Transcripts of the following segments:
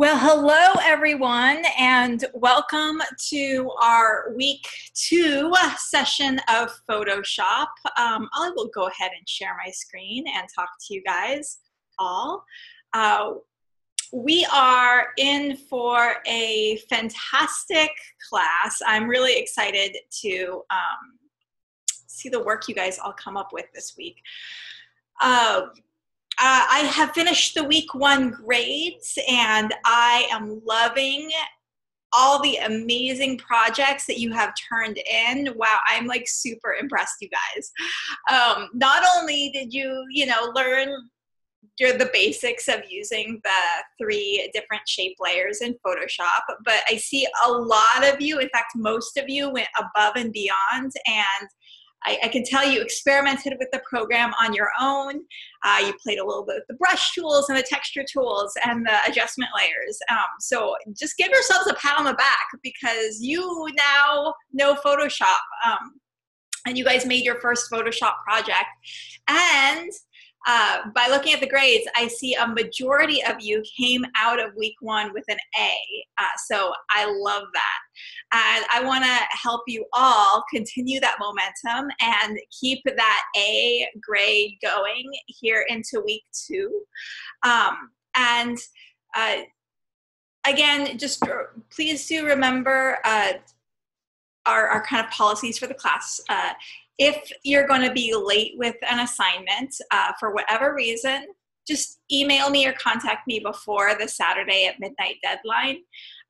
Well, hello everyone, and welcome to our week 2 session of Photoshop. I will go ahead and share my screen and talk to you guys all. We are in for a fantastic class. I'm really excited to see the work you guys all come up with this week. I have finished the week 1 grades, and I am loving all the amazing projects that you have turned in. Wow, I'm like super impressed, you guys. Not only did you learn the basics of using the 3 different shape layers in Photoshop, but I see a lot of you, in fact, most of you went above and beyond, and I can tell you experimented with the program on your own. You played a little bit with the brush tools and the texture tools and the adjustment layers. So just give yourselves a pat on the back because you now know Photoshop. And you guys made your first Photoshop project. And by looking at the grades, I see a majority of you came out of week 1 with an A. So I love that. And I want to help you all continue that momentum and keep that A grade going here into week 2. Again, just please do remember our kind of policies for the class. If you're going to be late with an assignment for whatever reason, just email me or contact me before the Saturday at midnight deadline.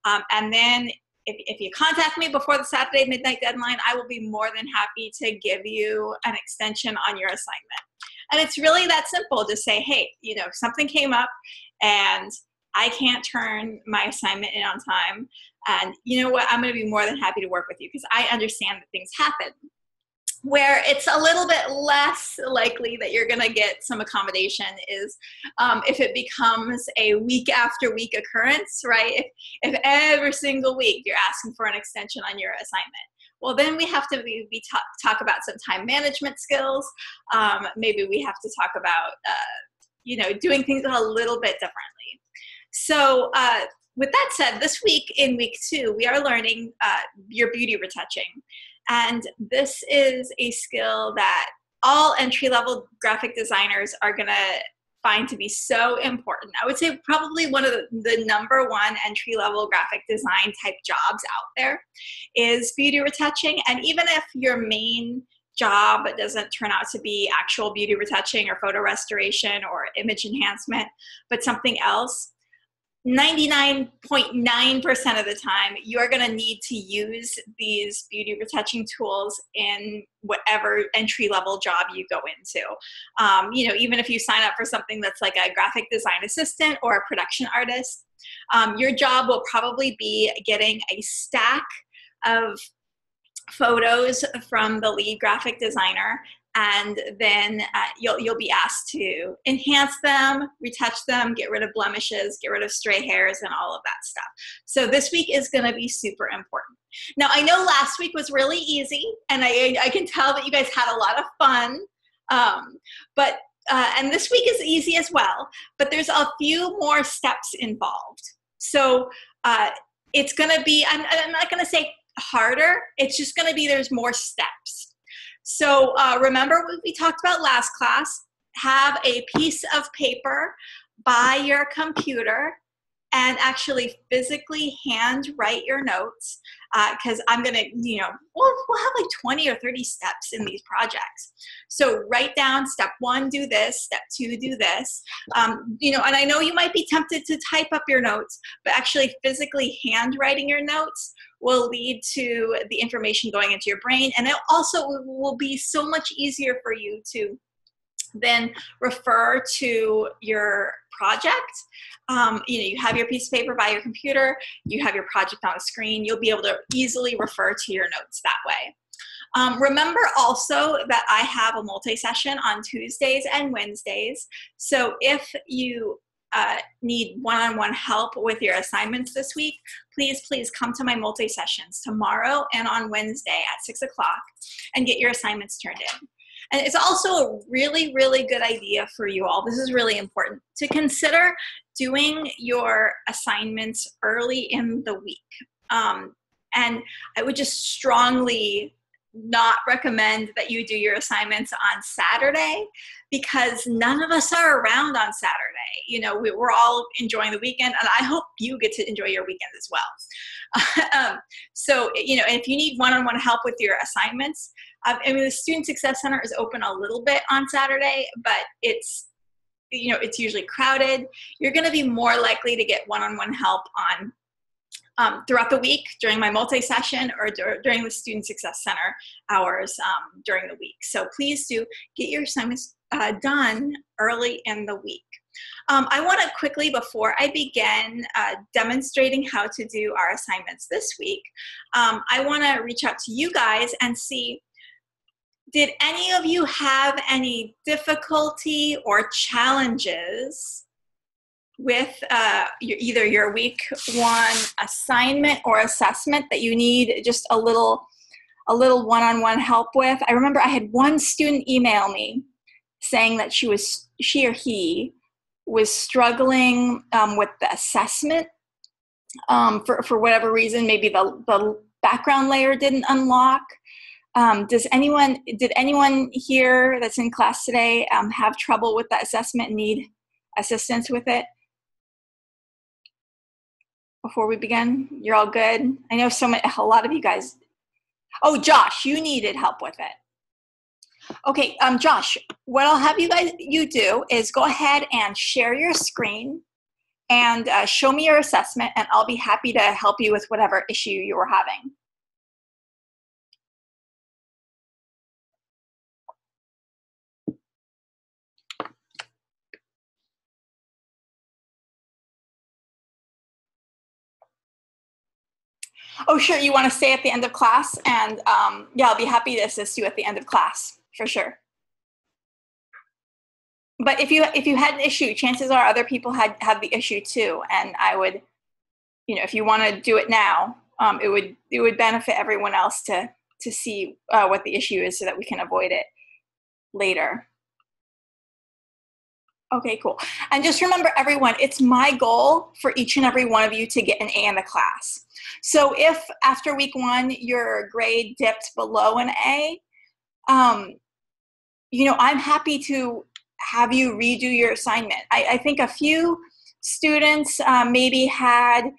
And then if you contact me before the Saturday midnight deadline, I will be more than happy to give you an extension on your assignment. And it's really that simple. Just say, hey, something came up and I can't turn my assignment in on time. And you know what? I'm going to be more than happy to work with you because I understand that things happen. Where it's a little bit less likely that you're going to get some accommodation is if it becomes a week after week occurrence, right? If every single week you're asking for an extension on your assignment, well, then we have to talk about some time management skills. Maybe we have to talk about, doing things a little bit differently. So with that said, this week in week 2, we are learning your beauty retouching. And this is a skill that all entry-level graphic designers are going to find to be so important. I would say probably one of the number 1 entry-level graphic design type jobs out there is beauty retouching. And even if your main job doesn't turn out to be actual beauty retouching or photo restoration or image enhancement, but something else, 99.9% of the time, you are going to need to use these beauty retouching tools in whatever entry-level job you go into. Even if you sign up for something that's like a graphic design assistant or a production artist, your job will probably be getting a stack of photos from the lead graphic designer, and then you'll be asked to enhance them, retouch them, get rid of blemishes, get rid of stray hairs, and all of that stuff. So this week is going to be super important. Now, I know last week was really easy, and I can tell that you guys had a lot of fun, and this week is easy as well, but there's a few more steps involved. So it's going to be, I'm not going to say harder, it's just going to be there's more steps. So remember what we talked about last class, have a piece of paper by your computer and actually physically hand write your notes because I'm going to, we'll have like 20 or 30 steps in these projects. So write down step 1, do this, step 2, do this. And I know you might be tempted to type up your notes, but actually physically handwriting your notes will lead to the information going into your brain. And it also will be so much easier for you to then refer to your project. You have your piece of paper by your computer, you have your project on the screen, you'll be able to easily refer to your notes that way. Remember also that I have a multi-session on Tuesdays and Wednesdays. So if you need one-on-one help with your assignments this week, please come to my multi-sessions tomorrow and on Wednesday at 6 o'clock and get your assignments turned in. And it's also a really, really good idea for you all. This is really important to consider doing your assignments early in the week. And I would just strongly not recommend that you do your assignments on Saturday, because none of us are around on Saturday. You know, we're all enjoying the weekend, and I hope you get to enjoy your weekend as well. So, you know, if you need one-on-one help with your assignments, I mean, the Student Success Center is open a little bit on Saturday, but it's, you know, it's usually crowded. You're going to be more likely to get one-on-one help on throughout the week during my multi-session or during the Student Success Center hours during the week. So please do get your assignments done early in the week. I want to quickly, before I begin demonstrating how to do our assignments this week, I want to reach out to you guys and see, did any of you have any difficulty or challenges with either your week 1 assignment or assessment that you need just a little one-on-one help with? I remember I had one student email me saying that she or he was struggling with the assessment for whatever reason. Maybe the background layer didn't unlock. Did anyone here that's in class today have trouble with that assessment and need assistance with it? Before we begin, you're all good? I know a lot of you guys. Oh, Josh, you needed help with it. Okay, Josh, what I'll have you do is go ahead and share your screen and show me your assessment, and I'll be happy to help you with whatever issue you were having. Oh, sure. You want to stay at the end of class? And yeah, I'll be happy to assist you at the end of class, for sure. But if you had an issue, chances are other people had the issue too. And I would, you know, if you want to do it now, it would benefit everyone else to see what the issue is so that we can avoid it later. Okay, cool. And just remember, everyone, it's my goal for each and every one of you to get an A in the class. So if after week 1 your grade dipped below an A, you know, I'm happy to have you redo your assignment. I think a few students maybe had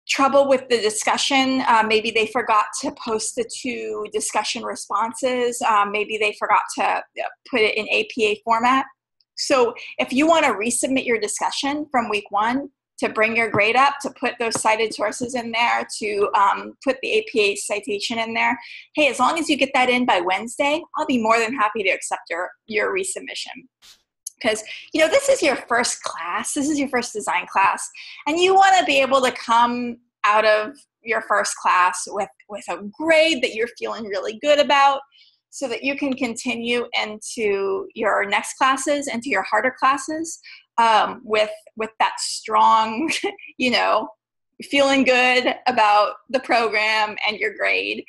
trouble with the discussion. Maybe they forgot to post the 2 discussion responses. Maybe they forgot to put it in APA format. So if you want to resubmit your discussion from week 1 to bring your grade up, to put those cited sources in there, to put the APA citation in there, hey, as long as you get that in by Wednesday, I'll be more than happy to accept your resubmission. Because, you know, this is your first class, this is your first design class, and you want to be able to come out of your first class with a grade that you're feeling really good about, so that you can continue into your next classes, into your harder classes, with that strong, you know, feeling good about the program and your grade.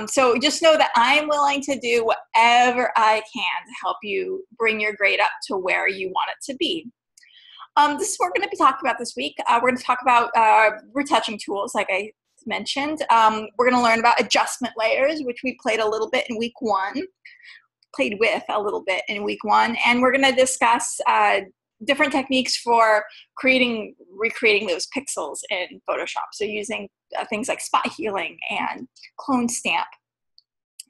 So just know that I'm willing to do whatever I can to help you bring your grade up to where you want it to be. This is what we're going to be talking about this week. We're going to talk about retouching tools, like I mentioned. We're going to learn about adjustment layers, which we played with a little bit in week 1, and we're going to discuss different techniques for recreating those pixels in Photoshop. So using things like spot healing and clone stamp,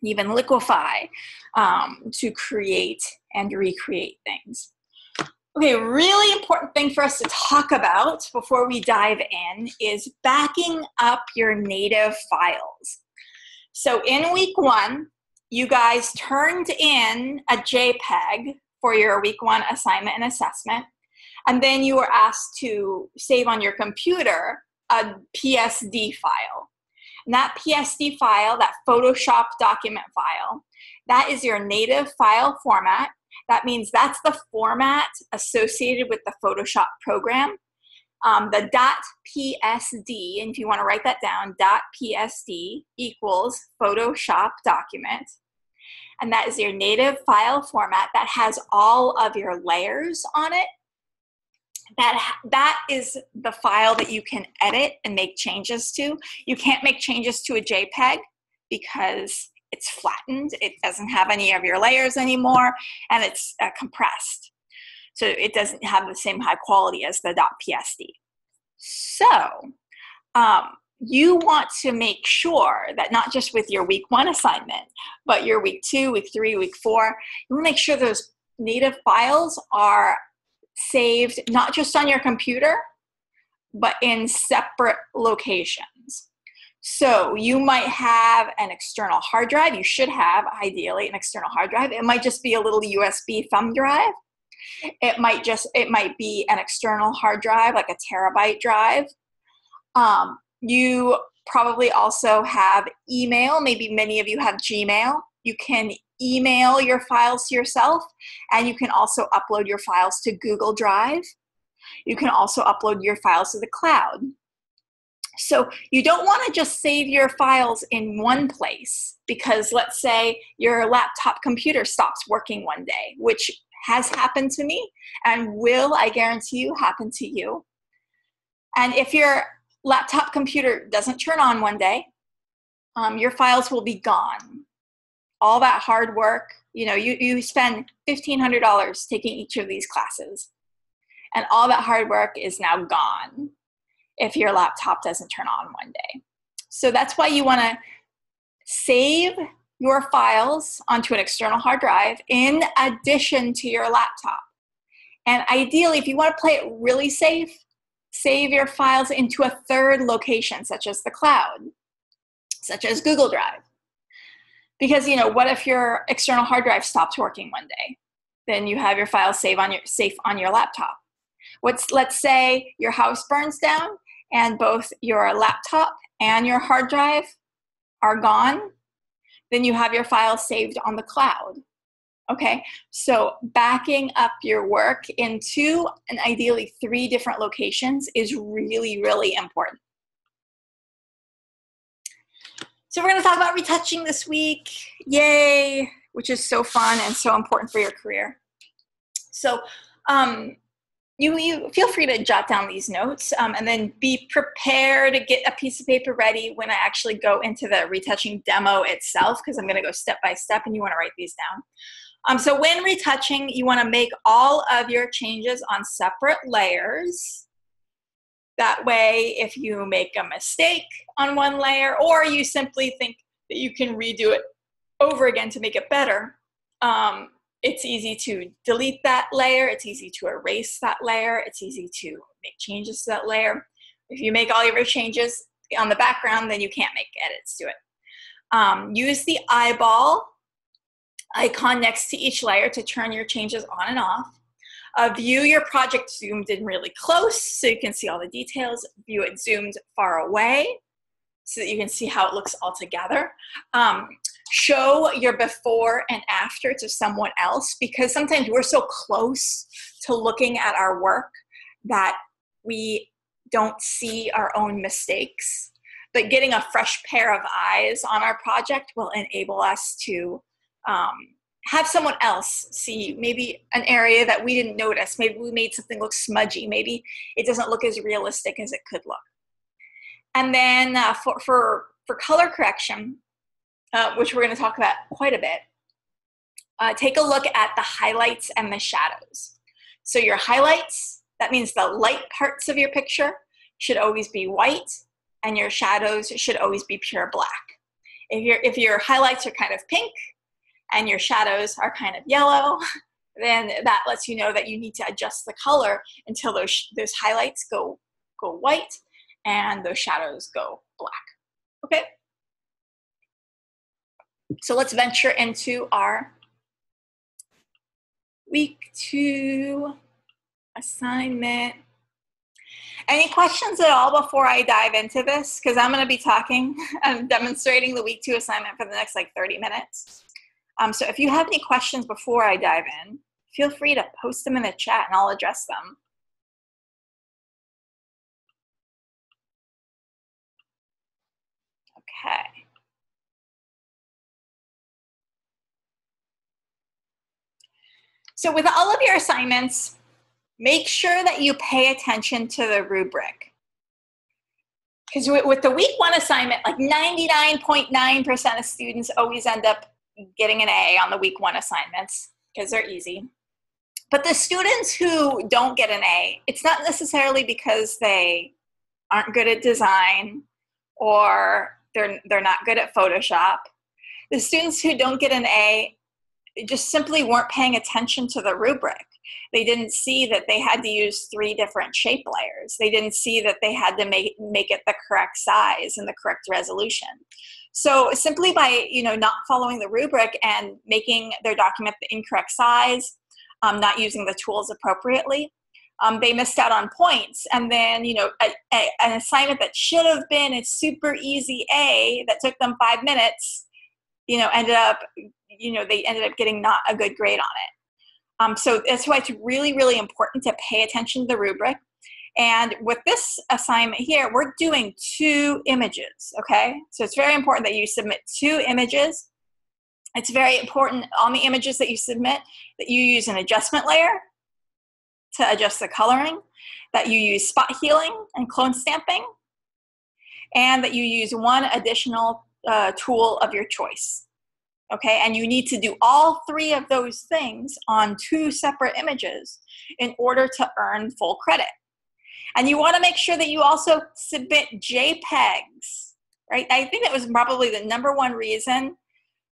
even liquify, to create and recreate things. Okay, a really important thing for us to talk about before we dive in is backing up your native files. So in week 1, you guys turned in a JPEG for your week 1 assignment and assessment, and then you were asked to save on your computer a PSD file. And that PSD file, that Photoshop document file, that is your native file format. That means that's the format associated with the Photoshop program. The .psd, and if you want to write that down, .psd equals Photoshop document. And that is your native file format that has all of your layers on it. That is the file that you can edit and make changes to. You can't make changes to a JPEG because it's flattened. It doesn't have any of your layers anymore, and it's compressed. So it doesn't have the same high quality as the .psd. So you want to make sure that not just with your week 1 assignment, but your week 2, week 3, week 4, you want to make sure those native files are saved not just on your computer, but in separate locations. So you might have an external hard drive. You should have, ideally, an external hard drive. It might just be a little USB thumb drive. It might be an external hard drive, like a terabyte drive. You probably also have email. Maybe many of you have Gmail. You can email your files to yourself, and you can also upload your files to Google Drive. You can also upload your files to the cloud. So you don't want to just save your files in one place, because let's say your laptop computer stops working one day, which has happened to me and will, I guarantee you, happen to you. And if your laptop computer doesn't turn on one day, your files will be gone. All that hard work, you spend $1,500 taking each of these classes, and all that hard work is now gone if your laptop doesn't turn on one day. So that's why you want to save your files onto an external hard drive in addition to your laptop. And ideally, if you want to play it really safe, save your files into a third location, such as the cloud, such as Google Drive. Because, what if your external hard drive stops working one day? Then you have your files safe on your laptop. Let's say your house burns down and both your laptop and your hard drive are gone. Then you have your files saved on the cloud. Okay, so backing up your work into, and ideally 3 different locations, is really, really important. So we're going to talk about retouching this week. Yay, which is so fun and so important for your career. So you feel free to jot down these notes, and then be prepared to get a piece of paper ready when I actually go into the retouching demo itself, because I'm going to go step by step and you want to write these down. So when retouching, you want to make all of your changes on separate layers. That way, if you make a mistake on one layer, or you simply think that you can redo it over again to make it better, it's easy to delete that layer. It's easy to erase that layer. It's easy to make changes to that layer. If you make all of your changes on the background, then you can't make edits to it. Use the eyeball icon next to each layer to turn your changes on and off. View your project zoomed in really close so you can see all the details. View it zoomed far away so that you can see how it looks all together. Show your before and after to someone else, because sometimes we're so close to looking at our work that we don't see our own mistakes. But getting a fresh pair of eyes on our project will enable us to have someone else see maybe an area that we didn't notice. Maybe we made something look smudgy. Maybe it doesn't look as realistic as it could look. And then for color correction, which we're going to talk about quite a bit, take a look at the highlights and the shadows. So your highlights, that means the light parts of your picture, should always be white, and your shadows should always be pure black. If your highlights are kind of pink and your shadows are kind of yellow, then that lets you know that you need to adjust the color until those highlights go white and those shadows go black. Okay? So let's venture into our week 2 assignment. Any questions at all before I dive into this? Because I'm going to be talking and demonstrating the week 2 assignment for the next 30 minutes. So if you have any questions before I dive in, feel free to post them in the chat and I'll address them. Okay. So with all of your assignments, make sure that you pay attention to the rubric. Because with the week 1 assignment, like 99.9% of students always end up getting an A on the week 1 assignments because they're easy. But the students who don't get an A, it's not necessarily because they aren't good at design or they're not good at Photoshop. The students who don't get an A just simply weren't paying attention to the rubric. They didn't see that they had to use 3 different shape layers. They didn't see that they had to make it the correct size and the correct resolution. So simply by not following the rubric and making their document the incorrect size, not using the tools appropriately, they missed out on points. And then an assignment that should have been a super easy A that took them 5 minutes, ended up they ended up getting not a good grade on it. So that's why it's really, really important to pay attention to the rubric. And with this assignment here, we're doing 2 images, okay? So it's very important that you submit 2 images. It's very important on the images that you submit that you use an adjustment layer to adjust the coloring, that you use spot healing and clone stamping, and that you use 1 additional tool of your choice. Okay, and you need to do all 3 of those things on 2 separate images in order to earn full credit. And you want to make sure that you also submit JPEGs, right? I think that was probably the #1 reason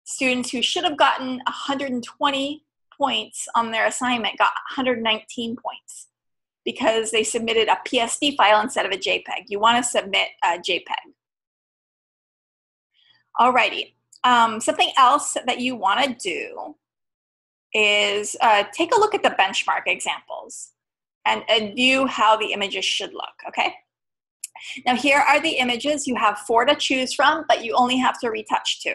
students who should have gotten 120 points on their assignment got 119 points because they submitted a PSD file instead of a JPEG. You want to submit a JPEG. Alrighty. Something else that you want to do is take a look at the benchmark examples and view how the images should look, okay? Now here are the images. You have 4 to choose from, but you only have to retouch 2.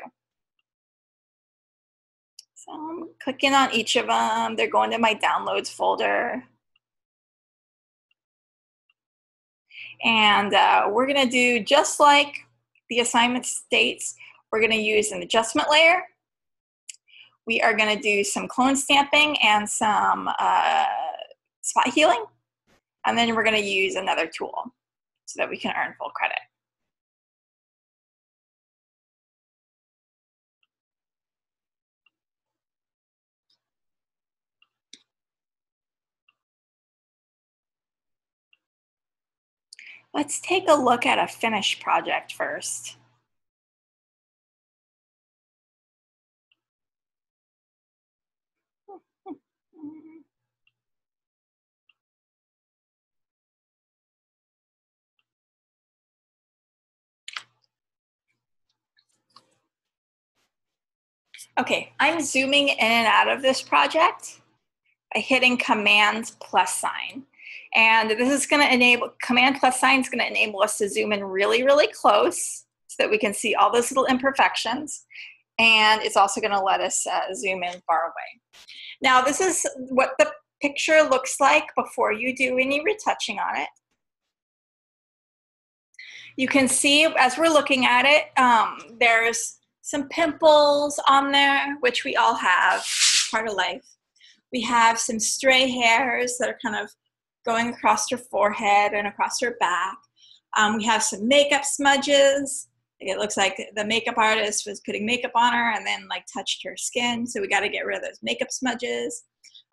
So I'm clicking on each of them. They're going to my downloads folder. And we're going to do just like the assignment states. We're going to use an adjustment layer. We are going to do some clone stamping and some spot healing. And then we're going to use another tool so that we can earn full credit. Let's take a look at a finished project first. Okay, I'm zooming in and out of this project by hitting Command +. And this is going to enable, Command + is going to enable us to zoom in really, really close so that we can see all those little imperfections. And it's also going to let us zoom in far away. Now, this is what the picture looks like before you do any retouching on it. You can see as we're looking at it, there's some pimples on there, which we all have, part of life. We have some stray hairs that are kind of going across her forehead and across her back. We have some makeup smudges. It looks like the makeup artist was putting makeup on her and then like touched her skin. So we got to get rid of those makeup smudges.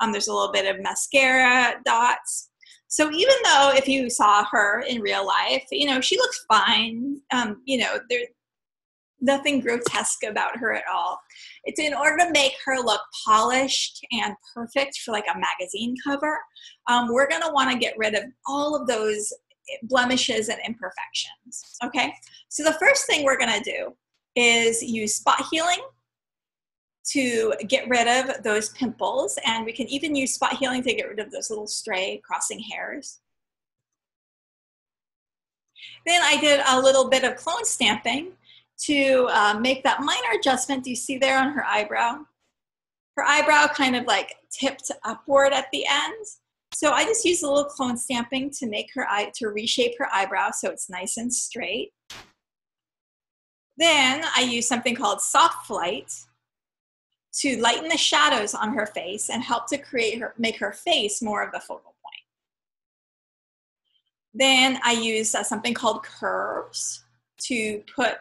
There's a little bit of mascara dots. So even though if you saw her in real life, she looks fine. There's nothing grotesque about her at all. It's in order to make her look polished and perfect for like a magazine cover. We're going to want to get rid of all of those blemishes and imperfections. Okay, so the first thing we're going to do is use spot healing to get rid of those pimples, and we can even use spot healing to get rid of those little stray crossing hairs. Then I did a little bit of clone stamping to make that minor adjustment you see there on her eyebrow. Her eyebrow kind of like tipped upward at the end. So I just used a little clone stamping to make her reshape her eyebrow so it's nice and straight. Then I used something called soft light to lighten the shadows on her face and help to make her face more of the focal point. Then I use something called curves to put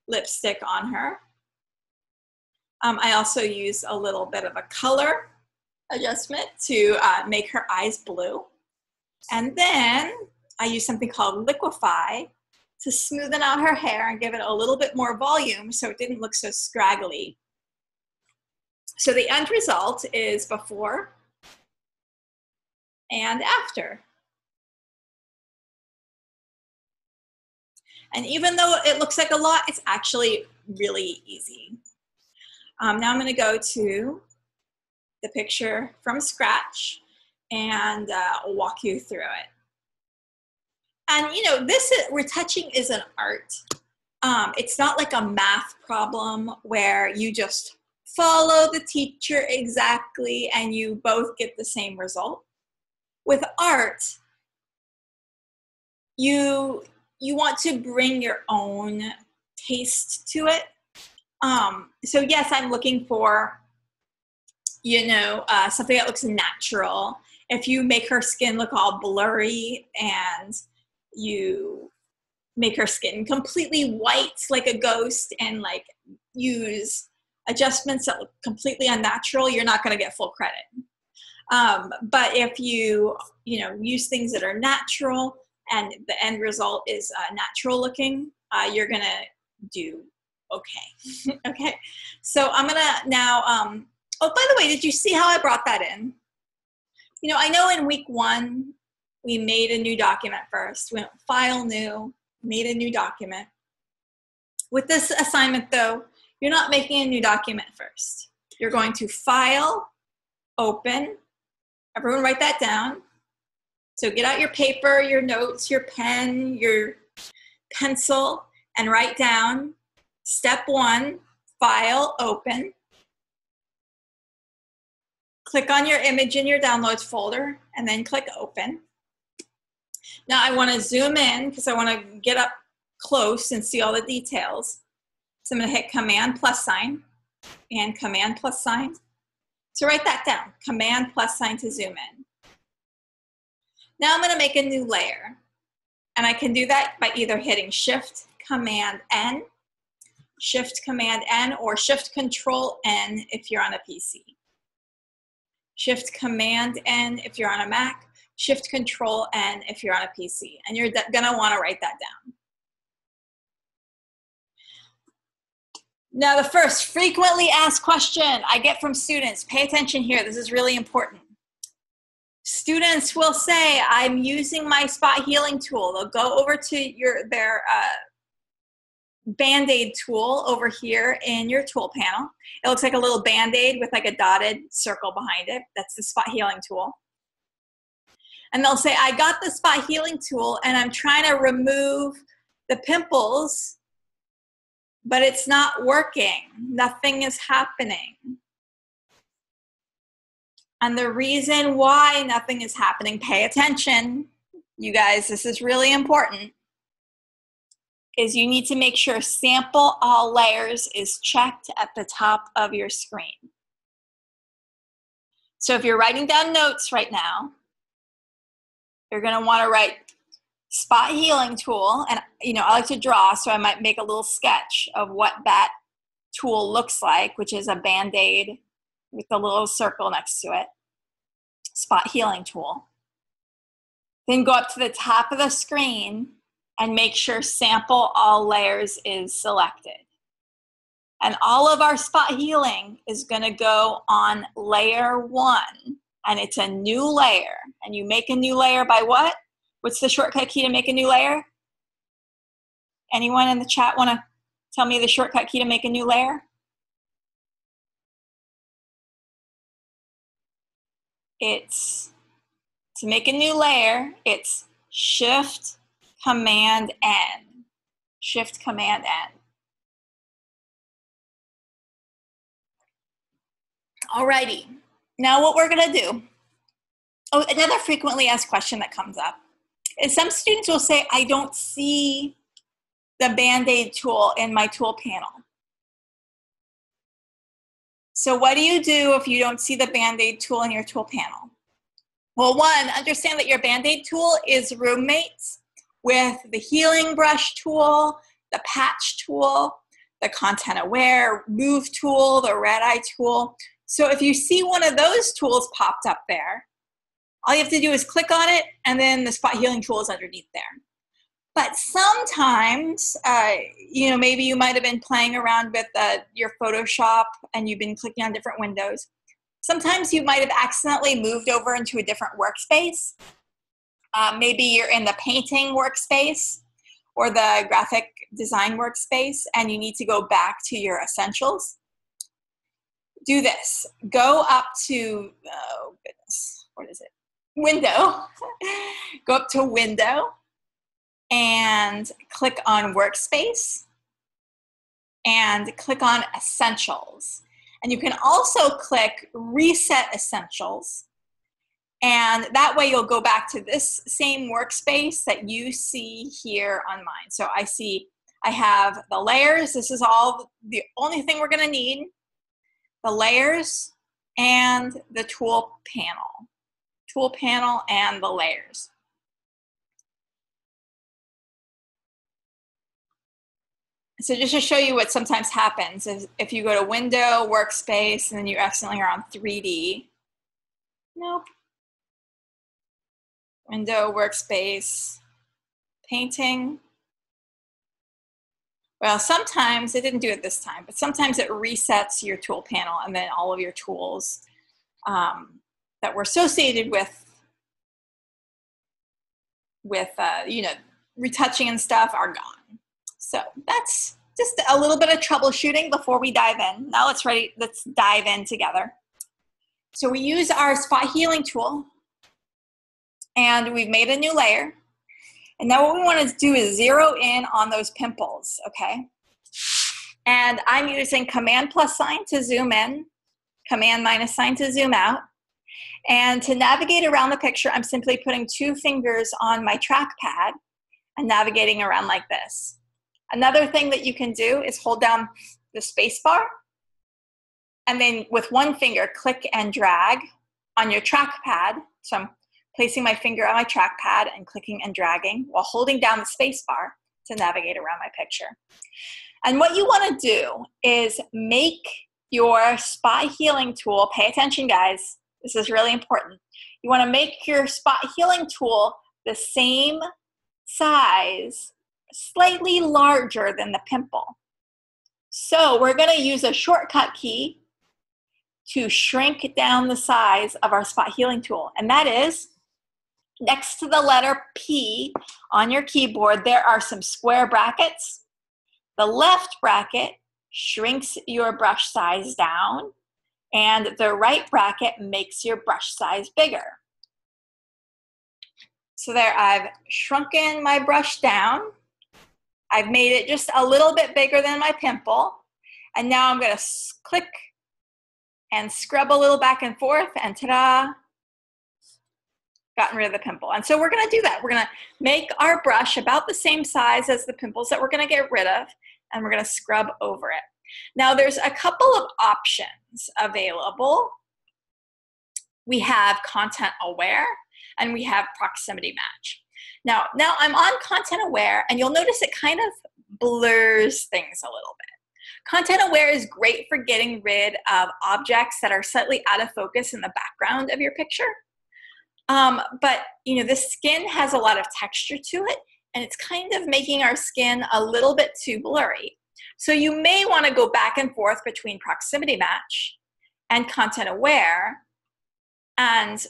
lipstick on her. I also use a little bit of a color adjustment to make her eyes blue. And then I use something called liquefy to smoothen out her hair and give it a little bit more volume so it didn't look so scraggly. So the end result is before and after. And even though it looks like a lot, it's actually really easy. Now I'm going to go to the picture from scratch and walk you through it. And you know, retouching is an art. It's not like a math problem where you just follow the teacher exactly and you both get the same result. With art, you want to bring your own taste to it. So yes, I'm looking for, you know, something that looks natural. If you make her skin look all blurry and you make her skin completely white like a ghost and like use adjustments that look completely unnatural, you're not going to get full credit. But if you use things that are natural and the end result is natural looking, you're going to do okay. Okay. So I'm going to now, oh, by the way, did you see how I brought that in? You know, I know in week 1, we made a new document first. We went file new, made a new document. With this assignment though, you're not making a new document first. You're going to file, open. Everyone write that down. So get out your paper, your notes, your pen, your pencil, and write down step 1, file, open. Click on your image in your downloads folder and then click open. Now I want to zoom in because I want to get up close and see all the details. So I'm going to hit Command plus sign and Command plus sign. So write that down, Command plus sign to zoom in. Now I'm going to make a new layer. And I can do that by either hitting Shift Command N, Shift Command N, or Shift Control N if you're on a PC. Shift Command N if you're on a Mac, Shift Control N if you're on a PC. And you're gonna wanna write that down. Now the first frequently asked question I get from students, pay attention here, this is really important. Students will say, I'm using my spot healing tool. They'll go over to their Band-Aid tool over here in your tool panel. It looks like a little Band-Aid with like a dotted circle behind it. That's the spot healing tool. And they'll say, I got the spot healing tool and I'm trying to remove the pimples, but it's not working. Nothing is happening. And the reason why nothing is happening, pay attention, you guys, this is really important, is you need to make sure sample all layers is checked at the top of your screen. So if you're writing down notes right now, you're gonna wanna write spot healing tool, and you know, I like to draw, so I might make a little sketch of what that tool looks like, which is a Band-Aid with a little circle next to it, spot healing tool. Then go up to the top of the screen and make sure sample all layers is selected. And all of our spot healing is gonna go on layer 1, and it's a new layer. And you make a new layer by what? What's the shortcut key to make a new layer? Anyone in the chat wanna tell me the shortcut key to make a new layer? It's, to make a new layer, it's Shift Command N. Shift Command N. Alrighty, now what we're gonna do, oh, another frequently asked question that comes up is some students will say, I don't see the Band-Aid tool in my tool panel. So what do you do if you don't see the Band-Aid tool in your tool panel? Well, one, understand that your Band-Aid tool is roommates with the healing brush tool, the patch tool, the content aware move tool, the red eye tool. So if you see one of those tools popped up there, all you have to do is click on it, and then the spot healing tool is underneath there. But sometimes, maybe you might have been playing around with your Photoshop and you've been clicking on different windows. Sometimes you might have accidentally moved over into a different workspace. Maybe you're in the painting workspace or the graphic design workspace and you need to go back to your essentials. Do this. Go up to, oh goodness, what is it? Window. Go up to Window and click on Workspace and click on Essentials. And you can also click Reset Essentials. And that way you'll go back to this same workspace that you see here on mine. So I have the layers. This is all the only thing we're gonna need. The layers and the tool panel. Tool panel and the layers. So just to show you what sometimes happens is if you go to Window, Workspace, and then you accidentally are on 3D. Nope. Window, Workspace, Painting. Well, sometimes, it didn't do it this time, but sometimes it resets your tool panel and then all of your tools that were associated with retouching and stuff are gone. So that's just a little bit of troubleshooting before we dive in. Now let's dive in together. So we use our spot healing tool and we've made a new layer. And now what we want to do is zero in on those pimples, okay? And I'm using Command plus sign to zoom in, Command minus sign to zoom out. And to navigate around the picture, I'm simply putting 2 fingers on my trackpad and navigating around like this. Another thing that you can do is hold down the space bar and then with 1 finger click and drag on your trackpad. So I'm placing my finger on my trackpad and clicking and dragging while holding down the space bar to navigate around my picture. And what you want to do is make your spot healing tool, pay attention guys, this is really important. You want to make your spot healing tool the same size, slightly larger than the pimple. So we're going to use a shortcut key to shrink down the size of our spot healing tool. And that is next to the letter P on your keyboard, there are some square brackets. The left bracket shrinks your brush size down, and the right bracket makes your brush size bigger. So there, I've shrunken my brush down. I've made it just a little bit bigger than my pimple. And now I'm going to click and scrub a little back and forth, and ta-da, gotten rid of the pimple. And so we're going to do that. We're going to make our brush about the same size as the pimples that we're going to get rid of, and we're going to scrub over it. Now there's a couple of options available. We have content aware and we have proximity match. Now I'm on content aware, and you'll notice it kind of blurs things a little bit. Content aware is great for getting rid of objects that are slightly out of focus in the background of your picture. But the skin has a lot of texture to it, and it's kind of making our skin a little bit too blurry. So you may want to go back and forth between proximity match and content aware, and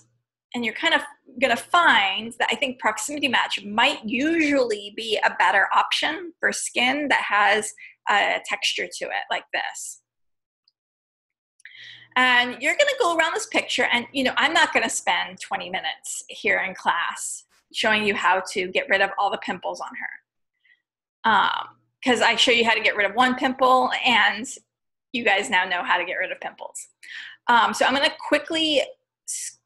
you're kind of going to find that I think proximity match might usually be a better option for skin that has a texture to it like this. And you're going to go around this picture, and I'm not going to spend 20 minutes here in class showing you how to get rid of all the pimples on her. Because I show you how to get rid of 1 pimple, and you guys now know how to get rid of pimples. So I'm going to quickly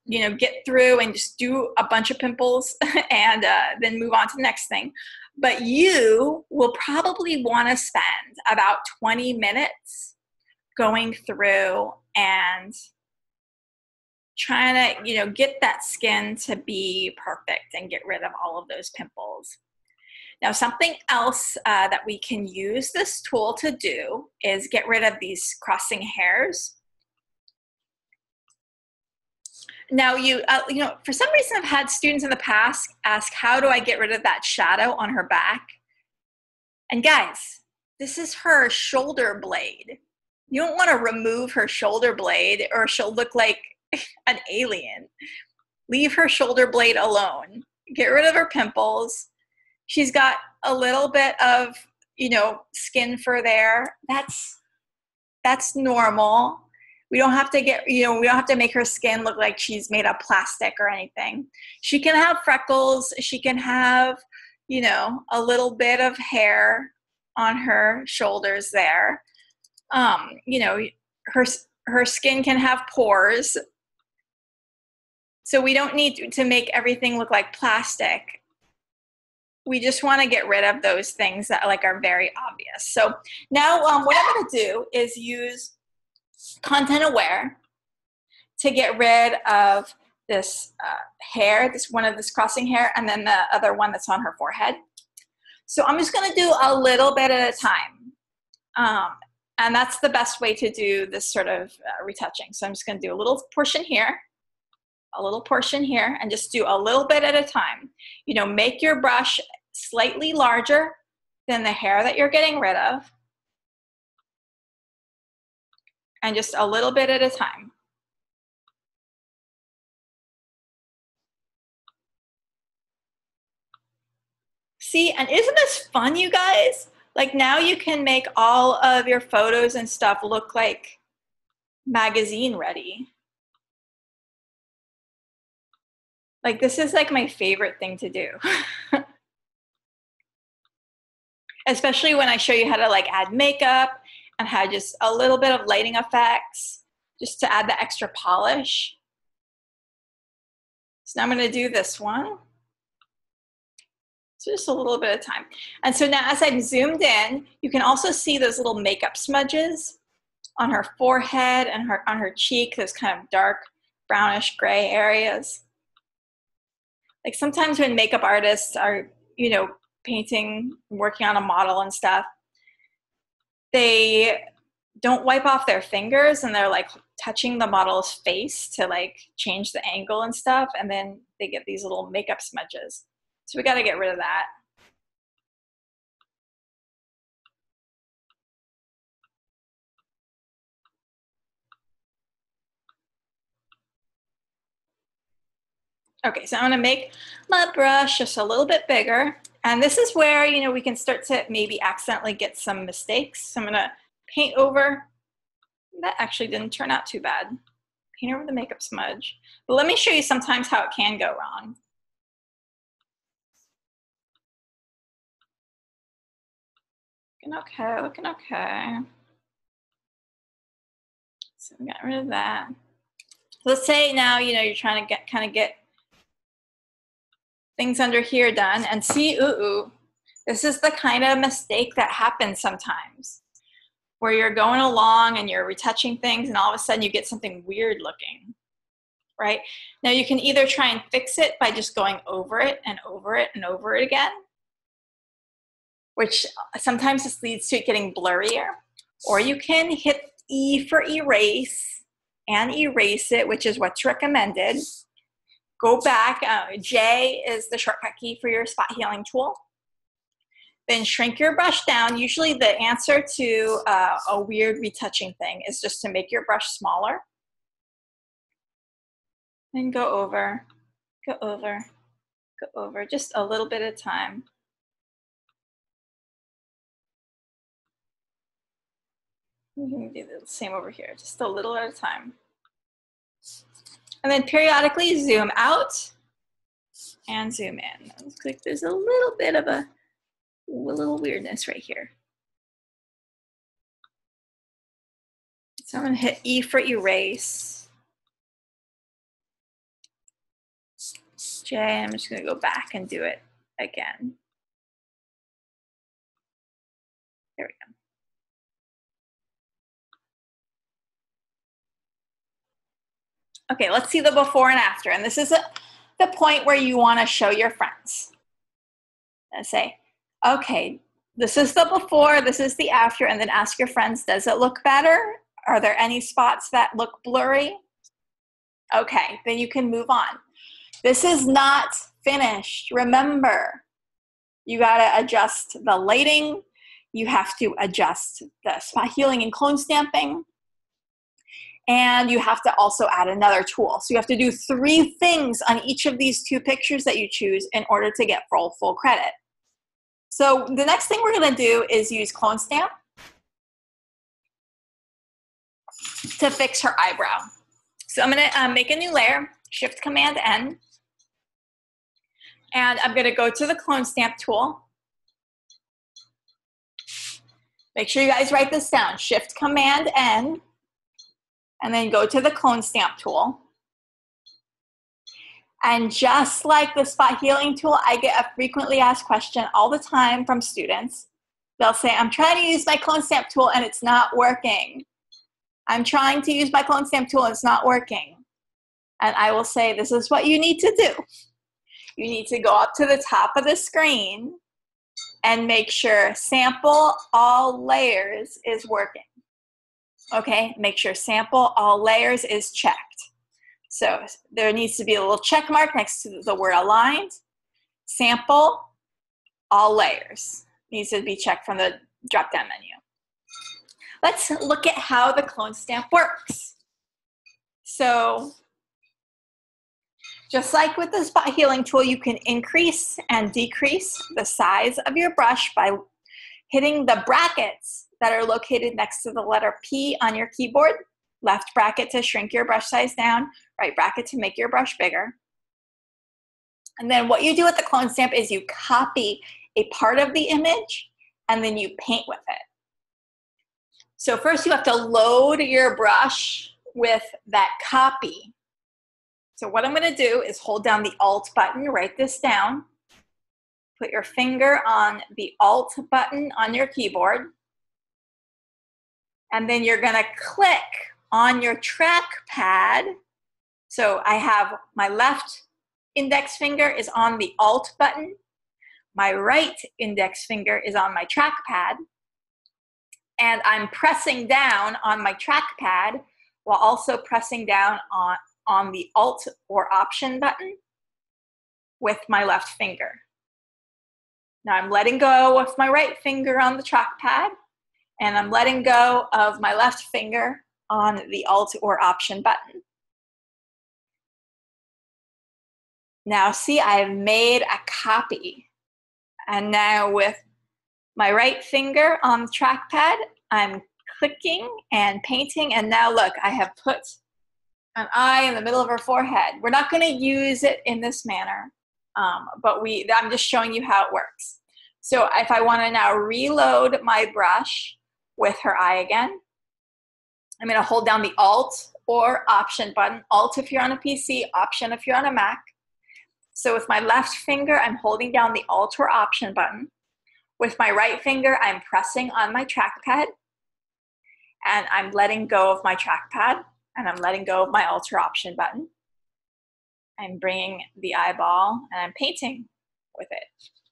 get through and just do a bunch of pimples and then move on to the next thing. But you will probably want to spend about 20 minutes going through and trying to, you know, get that skin to be perfect and get rid of all of those pimples. Now, something else that we can use this tool to do is get rid of these crossing hairs. Now, you know, for some reason, I've had students in the past ask, how do I get rid of that shadow on her back? And guys, this is her shoulder blade. You don't want to remove her shoulder blade or she'll look like an alien. Leave her shoulder blade alone. Get rid of her pimples. She's got a little bit of, you know, skin fur there. That's normal. We don't have to get, you know, we don't have to make her skin look like she's made of plastic or anything. She can have freckles. She can have, you know, a little bit of hair on her shoulders there. You know, her skin can have pores. So we don't need to make everything look like plastic. We just want to get rid of those things that like are very obvious. So now what I'm going to do is use Content Aware to get rid of this hair, this crossing hair, and then the other one that's on her forehead. So I'm just going to do a little bit at a time. And that's the best way to do this sort of retouching. So I'm just going to do a little portion here, and just do a little bit at a time. You know, make your brush slightly larger than the hair that you're getting rid of, and just a little bit at a time. See, and isn't this fun, you guys? Like now you can make all of your photos and stuff look like magazine ready. Like this is like my favorite thing to do. Especially when I show you how to like add makeup and how just a little bit of lighting effects just to add the extra polish. So now I'm going to do this one. So just a little bit of time. And so now as I've zoomed in, you can also see those little makeup smudges on her forehead and on her cheek, those kind of dark brownish gray areas. Like sometimes when makeup artists are, you know, painting, working on a model and stuff, they don't wipe off their fingers and they're like touching the model's face to like change the angle and stuff, and then they get these little makeup smudges. So we got to get rid of that. Okay, so I'm going to make my brush just a little bit bigger. And this is where, you know, we can start to maybe accidentally get some mistakes. So I'm going to paint over. That actually didn't turn out too bad. Paint over the makeup smudge. But let me show you sometimes how it can go wrong. Looking okay, looking okay. So we got rid of that. Let's say now, you know, you're trying to kind of get things under here done, and see, this is the kind of mistake that happens sometimes, where you're going along and you're retouching things and all of a sudden you get something weird looking, right? Now you can either try and fix it by just going over it and over it and over it again, which sometimes this leads to it getting blurrier, or you can hit E for erase and erase it, which is what's recommended. Go back, J is the shortcut key for your spot healing tool. Then shrink your brush down. Usually the answer to a weird retouching thing is just to make your brush smaller. Then go over, go over, go over, just a little bit at a time. You can do the same over here, just a little at a time. And then periodically zoom out and zoom in. Looks like there's a little bit of a little weirdness right here. So I'm going to hit E for erase. J, I'm just going to go back and do it again. There we go. Okay, let's see the before and after. And this is the point where you want to show your friends. And say, okay, this is the before, this is the after, and then ask your friends, does it look better? Are there any spots that look blurry? Okay, then you can move on. This is not finished. Remember, you gotta adjust the lighting. You have to adjust the spot healing and clone stamping. And you have to also add another tool. So you have to do 3 things on each of these 2 pictures that you choose in order to get full credit. So the next thing we're gonna do is use clone stamp to fix her eyebrow. So I'm gonna make a new layer, Shift Command N, and I'm gonna go to the clone stamp tool. Make sure you guys write this down, Shift Command N, and then go to the clone stamp tool. And just like the spot healing tool, I get a frequently asked question all the time from students. They'll say, I'm trying to use my clone stamp tool and it's not working. I'm trying to use my clone stamp tool and it's not working. And I will say, this is what you need to do. You need to go up to the top of the screen and make sure Sample All Layers is working. Okay, make sure Sample All Layers is checked. So there needs to be a little check mark next to the word aligned. Sample All Layers needs to be checked from the drop-down menu. Let's look at how the clone stamp works. So just like with the spot healing tool, you can increase and decrease the size of your brush by hitting the brackets that are located next to the letter P on your keyboard. Left bracket to shrink your brush size down, right bracket to make your brush bigger. And then what you do with the clone stamp is you copy a part of the image and then you paint with it. So first you have to load your brush with that copy. So what I'm gonna do is hold down the Alt button, write this down, put your finger on the Alt button on your keyboard, and then you're gonna click on your trackpad. So I have my left index finger is on the Alt button, my right index finger is on my trackpad, and I'm pressing down on my trackpad while also pressing down on the Alt or Option button with my left finger. Now I'm letting go of my right finger on the trackpad, and I'm letting go of my left finger on the Alt or Option button. Now see, I've made a copy. And now with my right finger on the trackpad, I'm clicking and painting, and now look, I have put an eye in the middle of her forehead. We're not gonna use it in this manner, but I'm just showing you how it works. So if I wanna now reload my brush with her eye again, I'm gonna hold down the Alt or Option button. Alt if you're on a PC, Option if you're on a Mac. So with my left finger, I'm holding down the Alt or Option button. With my right finger, I'm pressing on my trackpad, and I'm letting go of my trackpad, and I'm letting go of my Alt or Option button. I'm bringing the eyeball, and I'm painting with it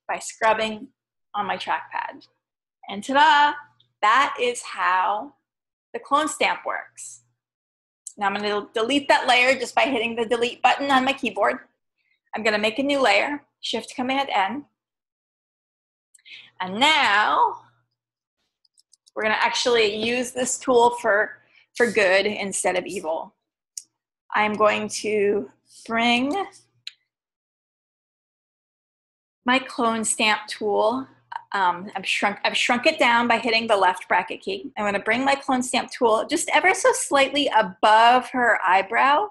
by scrubbing on my trackpad. And ta-da! That is how the clone stamp works. Now I'm going to delete that layer just by hitting the delete button on my keyboard. I'm going to make a new layer, Shift Command N. And now we're going to actually use this tool for good instead of evil. I'm going to bring my clone stamp tool. I've shrunk it down by hitting the left bracket key. I'm going to bring my clone stamp tool just ever so slightly above her eyebrow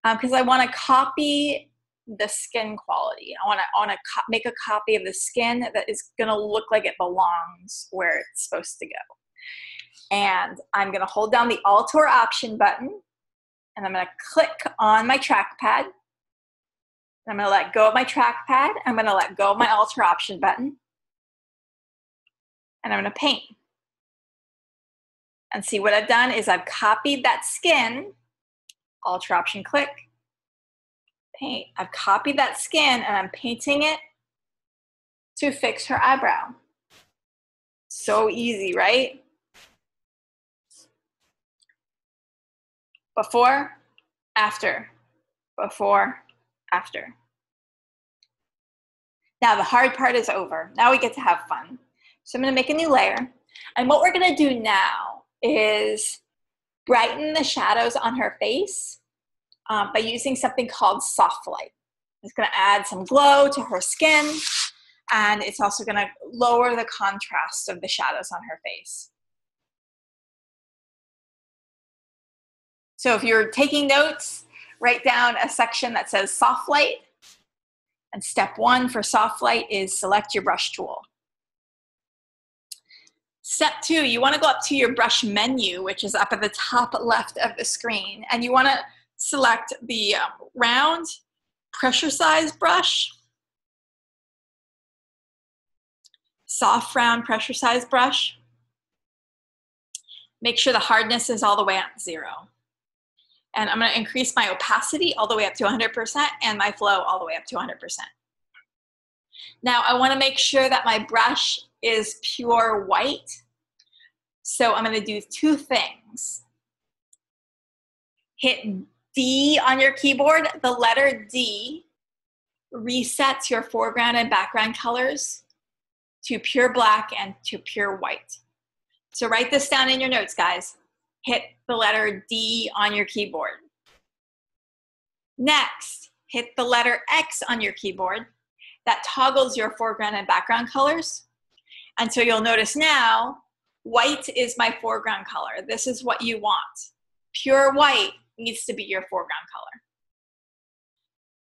because I want to copy the skin quality. I want to make a copy of the skin that is going to look like it belongs where it's supposed to go. And I'm going to hold down the Alt or Option button, and I'm going to click on my trackpad. I'm going to let go of my trackpad. I'm going to let go of my Alt or Option button. And I'm going to paint. And see what I've done is I've copied that skin Alt Option click, paint. I've copied that skin and I'm painting it to fix her eyebrow. So easy, right? Before, after, before, after. Now the hard part is over. Now we get to have fun. So I'm gonna make a new layer. And what we're gonna do now is brighten the shadows on her face by using something called soft light. It's gonna add some glow to her skin, and it's also gonna lower the contrast of the shadows on her face. So if you're taking notes, write down a section that says soft light. And step 1 for soft light is select your brush tool. Step 2, you want to go up to your brush menu, which is up at the top left of the screen. And you want to select the round pressure size brush, soft round pressure size brush. Make sure the hardness is all the way at 0. And I'm going to increase my opacity all the way up to 100% and my flow all the way up to 100%. Now I want to make sure that my brush is pure white. So I'm going to do 2 things. Hit D on your keyboard. The letter D resets your foreground and background colors to pure black and to pure white. So write this down in your notes, guys. Hit the letter D on your keyboard. Next, hit the letter X on your keyboard. That toggles your foreground and background colors. And so you'll notice now, white is my foreground color. This is what you want. Pure white needs to be your foreground color.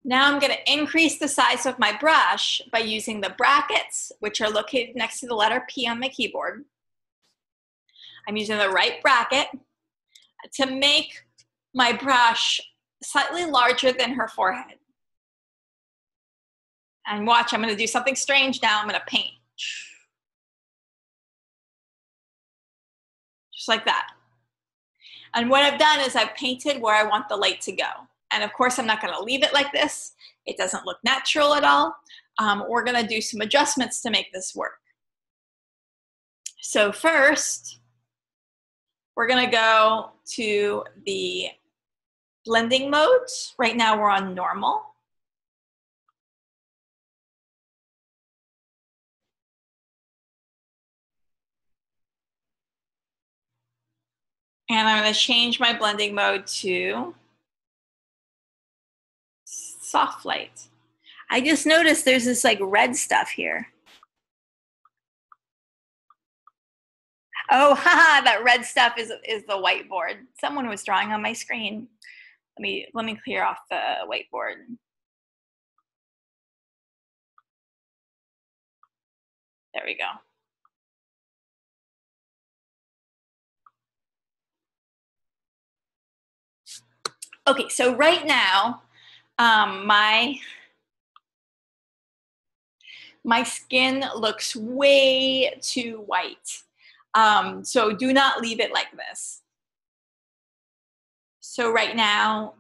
Now I'm going to increase the size of my brush by using the brackets, which are located next to the letter P on my keyboard. I'm using the right bracket to make my brush slightly larger than her forehead. And watch, I'm going to do something strange now. I'm going to paint. Just like that. And what I've done is I've painted where I want the light to go. And of course, I'm not going to leave it like this. It doesn't look natural at all. We're going to do some adjustments to make this work. So first, we're going to go to the blending mode. Right now we're on normal. And I'm going to change my blending mode to soft light. I just noticed there's this like red stuff here. Oh, haha, that red stuff is the whiteboard. Someone was drawing on my screen. Let me clear off the whiteboard. There we go. Okay, so right now, my skin looks way too white. So do not leave it like this. So right now,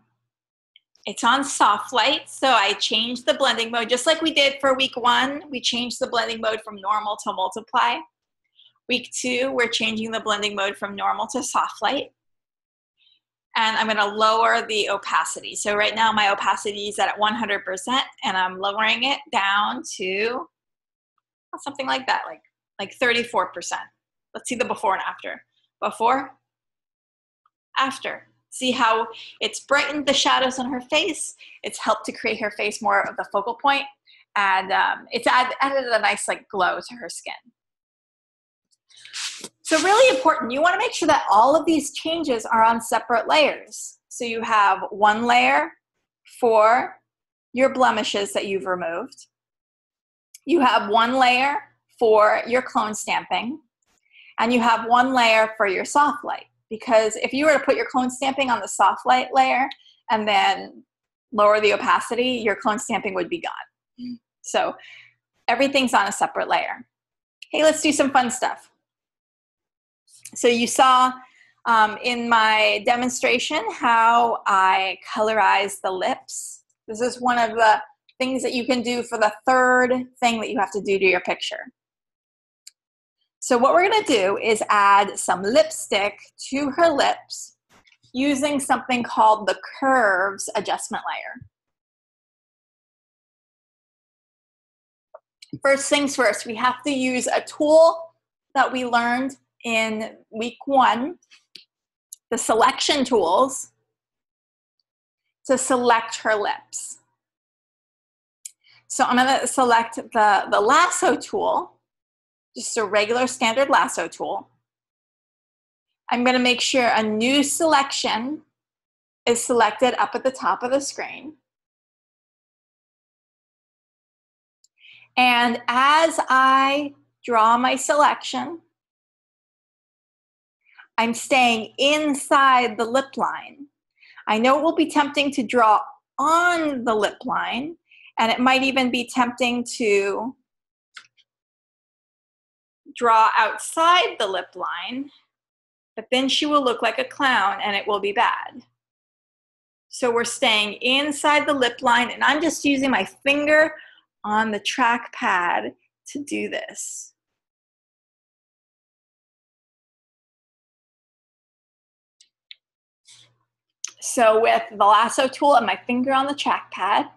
it's on soft light. So I changed the blending mode, just like we did for week 1. We changed the blending mode from normal to multiply. Week 2, we're changing the blending mode from normal to soft light. And I'm going to lower the opacity. So right now my opacity is at 100%, and I'm lowering it down to something like that, like 34%. Let's see the before and after. Before, after. See how it's brightened the shadows on her face. It's helped to create her face more of the focal point, and it's added a nice like glow to her skin. So really important, you want to make sure that all of these changes are on separate layers. So you have one layer for your blemishes that you've removed. You have one layer for your clone stamping. And you have one layer for your soft light. Because if you were to put your clone stamping on the soft light layer and then lower the opacity, your clone stamping would be gone. So everything's on a separate layer. Hey, let's do some fun stuff. So you saw in my demonstration how I colorize the lips. This is one of the things that you can do for the third thing that you have to do to your picture. So what we're going to do is add some lipstick to her lips using something called the Curves adjustment layer. First things first, we have to use a tool that we learned in week 1, the selection tools, to select her lips. So I'm going to select the lasso tool, just a regular standard lasso tool. I'm going to make sure a new selection is selected up at the top of the screen. And as I draw my selection, I'm staying inside the lip line. I know it will be tempting to draw on the lip line, and it might even be tempting to draw outside the lip line, but then she will look like a clown and it will be bad. So we're staying inside the lip line, and I'm just using my finger on the trackpad to do this. So with the lasso tool and my finger on the trackpad,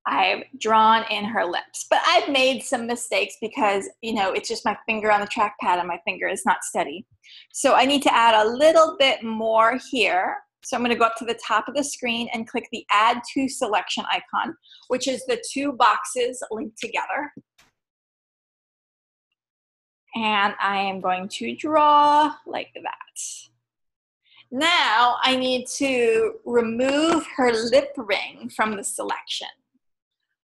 I've drawn in her lips. But I've made some mistakes because, you know, it's just my finger on the trackpad and my finger is not steady. So I need to add a little bit more here. So I'm going to go up to the top of the screen and click the Add to Selection icon, which is the 2 boxes linked together. And I am going to draw like that. Now I need to remove her lip ring from the selection.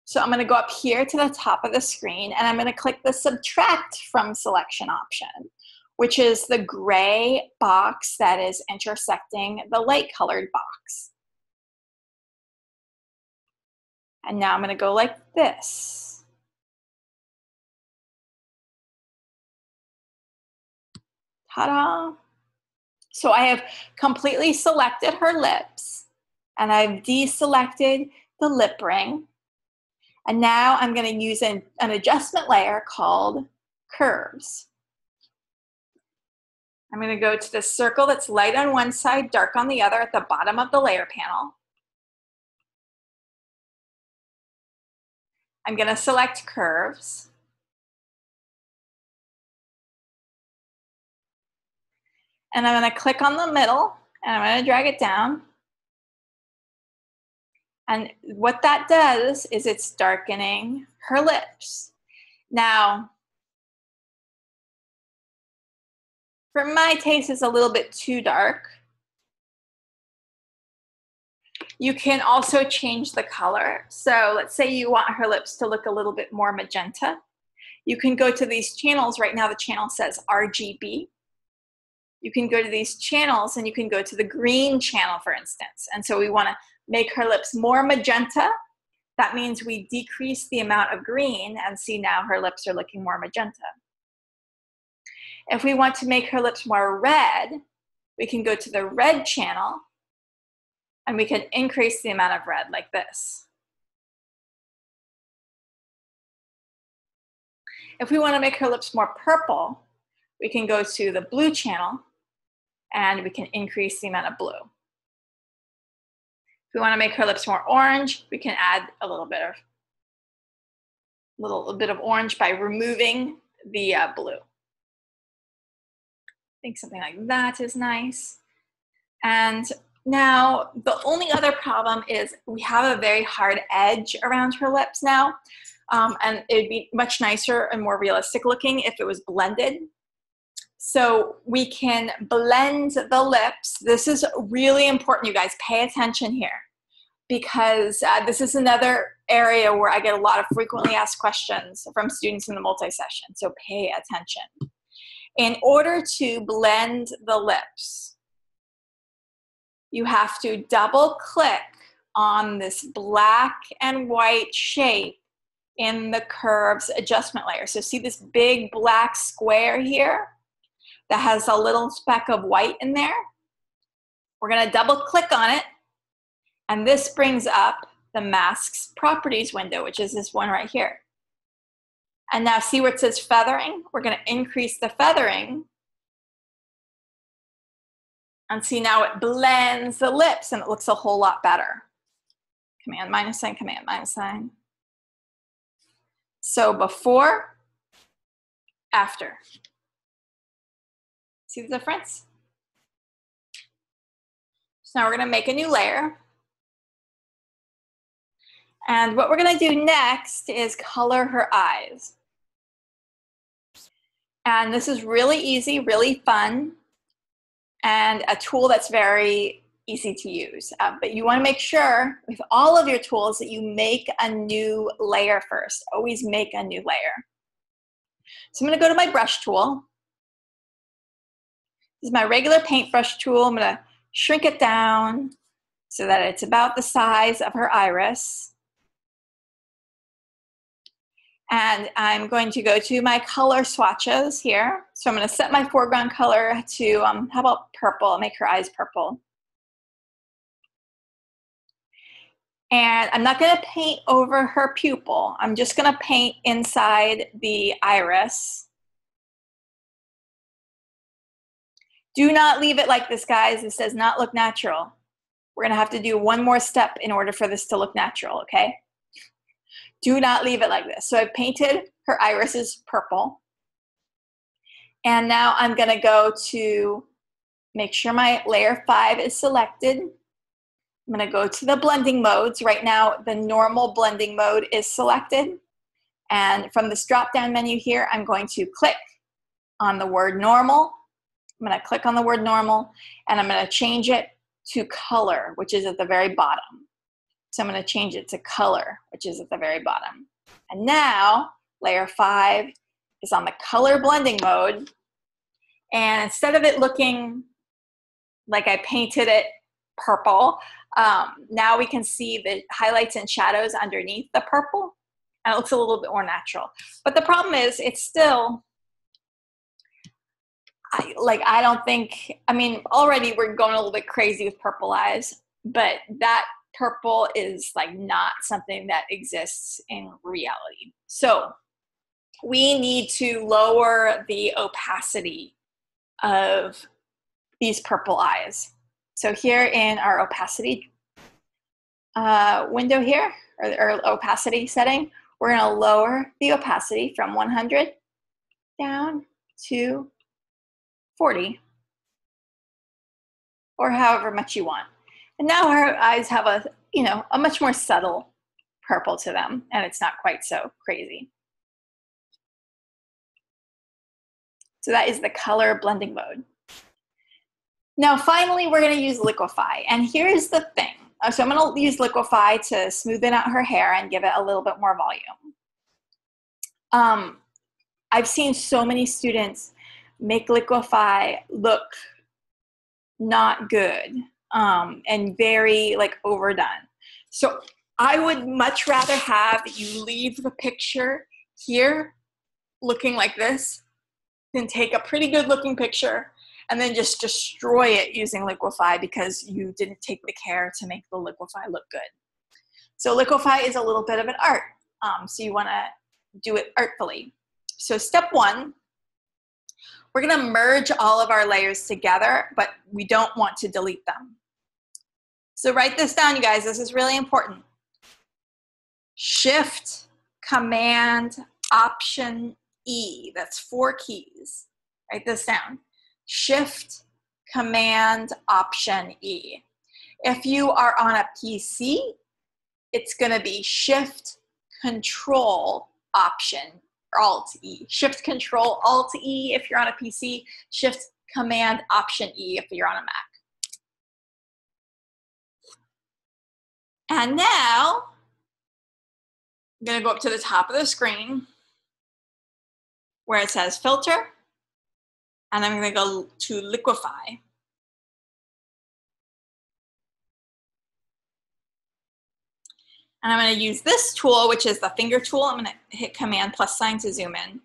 So I'm going to go up here to the top of the screen, and I'm going to click the Subtract from Selection option, which is the gray box that is intersecting the light colored box. And now I'm going to go like this. Ta-da! So I have completely selected her lips, and I've deselected the lip ring. And now I'm going to use an adjustment layer called Curves. I'm going to go to the circle that's light on one side, dark on the other at the bottom of the layer panel. I'm going to select Curves. And I'm going to click on the middle, and I'm going to drag it down. And what that does is it's darkening her lips. Now, for my taste, it's a little bit too dark. You can also change the color. So let's say you want her lips to look a little bit more magenta. You can go to these channels. Right now the channel says RGB. You can go to these channels and you can go to the green channel, for instance. And so we want to make her lips more magenta. That means we decrease the amount of green, and see now her lips are looking more magenta. If we want to make her lips more red, we can go to the red channel and we can increase the amount of red like this. If we want to make her lips more purple, we can go to the blue channel and we can increase the amount of blue. If we want to make her lips more orange, we can add a little bit of orange by removing the blue. I think something like that is nice. And now the only other problem is we have a very hard edge around her lips now. And it'd be much nicer and more realistic looking if it was blended. So we can blend the lips. This is really important, you guys. Pay attention here, because this is another area where I get a lot of frequently asked questions from students in the multi-session. So pay attention. In order to blend the lips, you have to double click on this black and white shape in the Curves adjustment layer. So see this big black square here that has a little speck of white in there? We're going to double click on it, and this brings up the mask's properties window, which is this one right here. And now see where it says feathering? We're going to increase the feathering. And see, now it blends the lips and it looks a whole lot better. Command minus sign, command minus sign. So before, after. See the difference? So now we're going to make a new layer. And what we're going to do next is color her eyes. And this is really easy, really fun, and a tool that's very easy to use. But you want to make sure with all of your tools that you make a new layer first. Always make a new layer. So I'm going to go to my brush tool. This is my regular paintbrush tool. I'm going to shrink it down so that it's about the size of her iris. And I'm going to go to my color swatches here. So I'm going to set my foreground color to, how about purple? Make her eyes purple. And I'm not going to paint over her pupil. I'm just going to paint inside the iris. Do not leave it like this, guys. This does not look natural. We're going to have to do one more step in order for this to look natural, okay? Do not leave it like this. So I've painted her irises purple. And now I'm going to go to make sure my layer 5 is selected. I'm going to go to the blending modes. Right now, the normal blending mode is selected. And from this drop-down menu here, I'm going to click on the word normal. I'm going to click on the word normal, and I'm going to change it to color, which is at the very bottom. So I'm going to change it to color, which is at the very bottom. And now layer 5 is on the color blending mode. And instead of it looking like I painted it purple, now we can see the highlights and shadows underneath the purple. And it looks a little bit more natural. But the problem is it's still, I don't think, I mean, already we're going a little bit crazy with purple eyes, but that purple is like not something that exists in reality. So we need to lower the opacity of these purple eyes. So here in our opacity window here, or opacity setting, we're going to lower the opacity from 100 down to 40, or however much you want. And now her eyes have a, a much more subtle purple to them, and it's not quite so crazy. So that is the color blending mode. Now, finally, we're going to use Liquify. And here's the thing. So I'm going to use Liquify to smoothen out her hair and give it a little bit more volume. I've seen so many students make Liquify look not good. And very overdone. So I would much rather have you leave the picture here looking like this than take a pretty good looking picture and then just destroy it using Liquify because you didn't take the care to make the Liquify look good. So Liquify is a little bit of an art. So you want to do it artfully. So step 1, we're going to merge all of our layers together, but we don't want to delete them. So write this down, you guys. This is really important. Shift, Command, Option, E. That's 4 keys. Write this down. Shift, Command, Option, E. If you are on a PC, it's going to be Shift, Control, Option, Alt, E. Shift, Control, Alt, E if you're on a PC. Shift, Command, Option, E if you're on a Mac. And now, I'm going to go up to the top of the screen where it says Filter, and I'm going to go to Liquify. And I'm going to use this tool, which is the finger tool. I'm going to hit Command +sign to zoom in.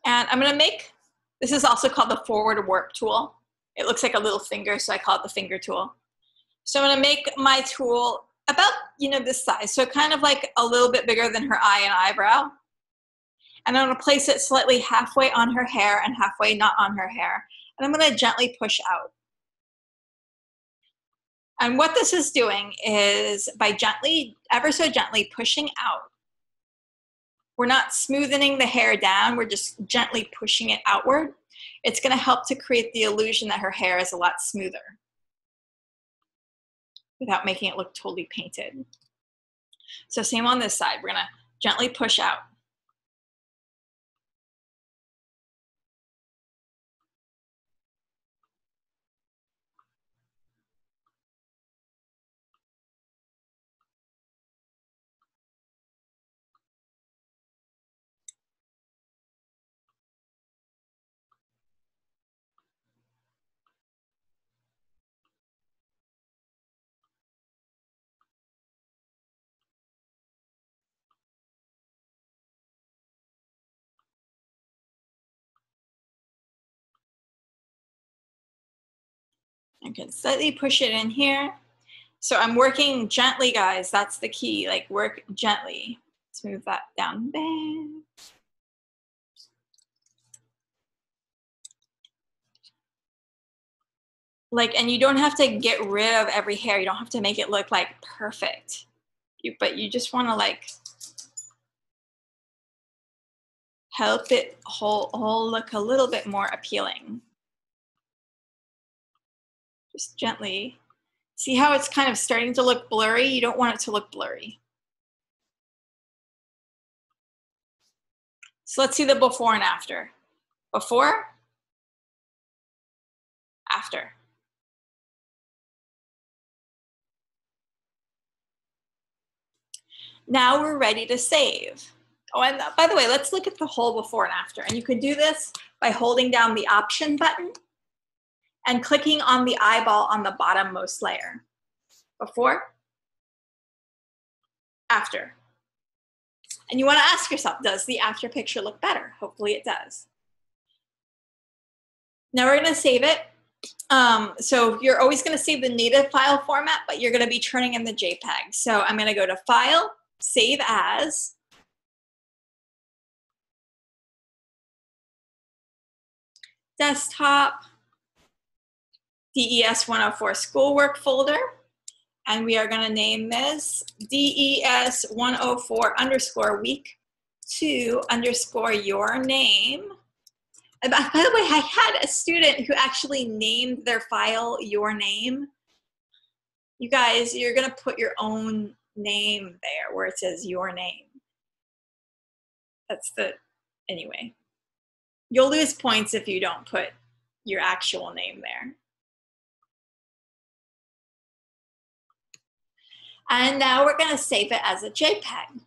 And I'm going to make, this is also called the forward warp tool. It looks like a little finger, so I call it the finger tool. So I'm gonna make my tool about, this size, so kind of like a little bit bigger than her eye and eyebrow. And I'm gonna place it slightly halfway on her hair and halfway not on her hair. And I'm gonna gently push out. And what this is doing is by gently, ever so gently pushing out, we're not smoothing the hair down, we're just gently pushing it outward. It's gonna help to create the illusion that her hair is a lot smoother without making it look totally painted. So same on this side, we're gonna gently push out. I can slightly push it in here. So I'm working gently, guys. That's the key, like work gently. Smooth that down there. And you don't have to get rid of every hair. You don't have to make it look like perfect. But you just wanna help it all look a little bit more appealing. Just gently. See how it's kind of starting to look blurry? You don't want it to look blurry. So let's see the before and after. Before, after. Now we're ready to save. Oh, and by the way, let's look at the whole before and after. And you can do this by holding down the option button and clicking on the eyeball on the bottommost layer. Before, after. And you want to ask yourself, does the after picture look better? Hopefully it does. Now we're going to save it. So you're always going to save the native file format, but you're going to be turning in the JPEG. So I'm going to go to File, Save As. Desktop, DES104 schoolwork folder. And we are going to name this DES104week2 your name. And by the way, I had a student who actually named their file your name. You guys, you're going to put your own name there where it says your name. Anyway. You'll lose points if you don't put your actual name there. And now we're going to save it as a JPEG.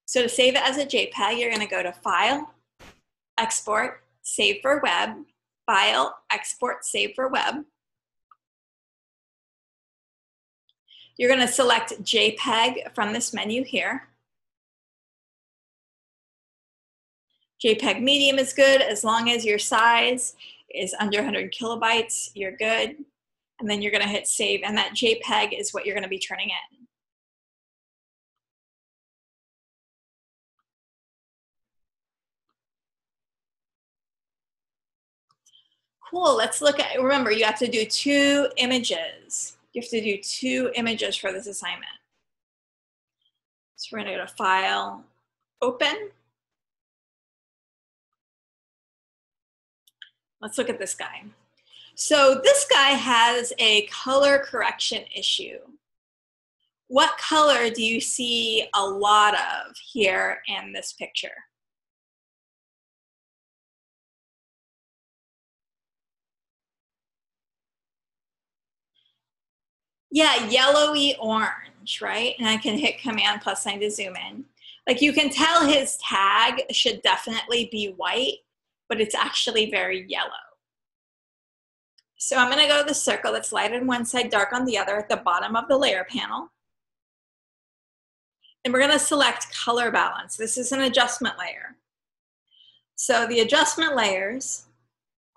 So to save it as a JPEG, you're going to go to File, Export, Save for Web, File, Export, Save for Web. You're going to select JPEG from this menu here. JPEG medium is good as long as your size is under 100 kilobytes, you're good. And then you're going to hit save, and that JPEG is what you're going to be turning in. Cool, let's look at, remember, you have to do 2 images. You have to do 2 images for this assignment. So we're going to go to File, Open. Let's look at this guy. So this guy has a color correction issue. What color do you see a lot of here in this picture? Yeah, yellowy orange, right? And I can hit Command + sign to zoom in. Like you can tell his tag should definitely be white, but it's actually very yellow. So I'm going to go to the circle that's light on one side, dark on the other at the bottom of the layer panel. And we're going to select color balance. This is an adjustment layer. So the adjustment layers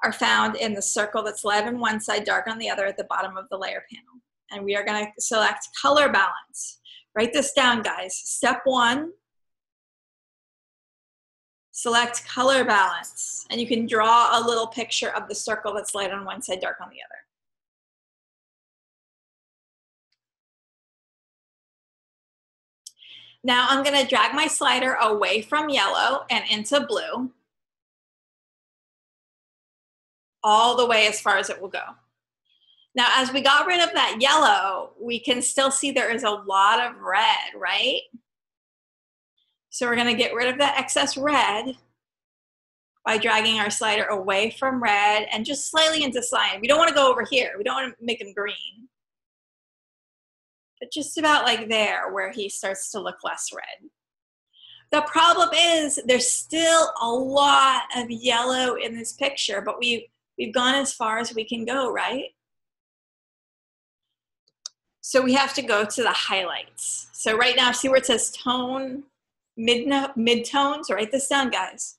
are found in the circle that's light on one side, dark on the other at the bottom of the layer panel. And we are going to select color balance. Write this down, guys. Step 1, select color balance. And you can draw a little picture of the circle that's light on one side, dark on the other. Now I'm going to drag my slider away from yellow and into blue, all the way as far as it will go. Now, as we got rid of that yellow, we can still see there is a lot of red, right? So we're going to get rid of that excess red by dragging our slider away from red and just slightly into cyan. We don't want to go over here. We don't want to make him green. But just about like there, where he starts to look less red. The problem is there's still a lot of yellow in this picture, but we've gone as far as we can go, right? So we have to go to the highlights. So right now, see where it says tone, mid-tones? Write this down, guys.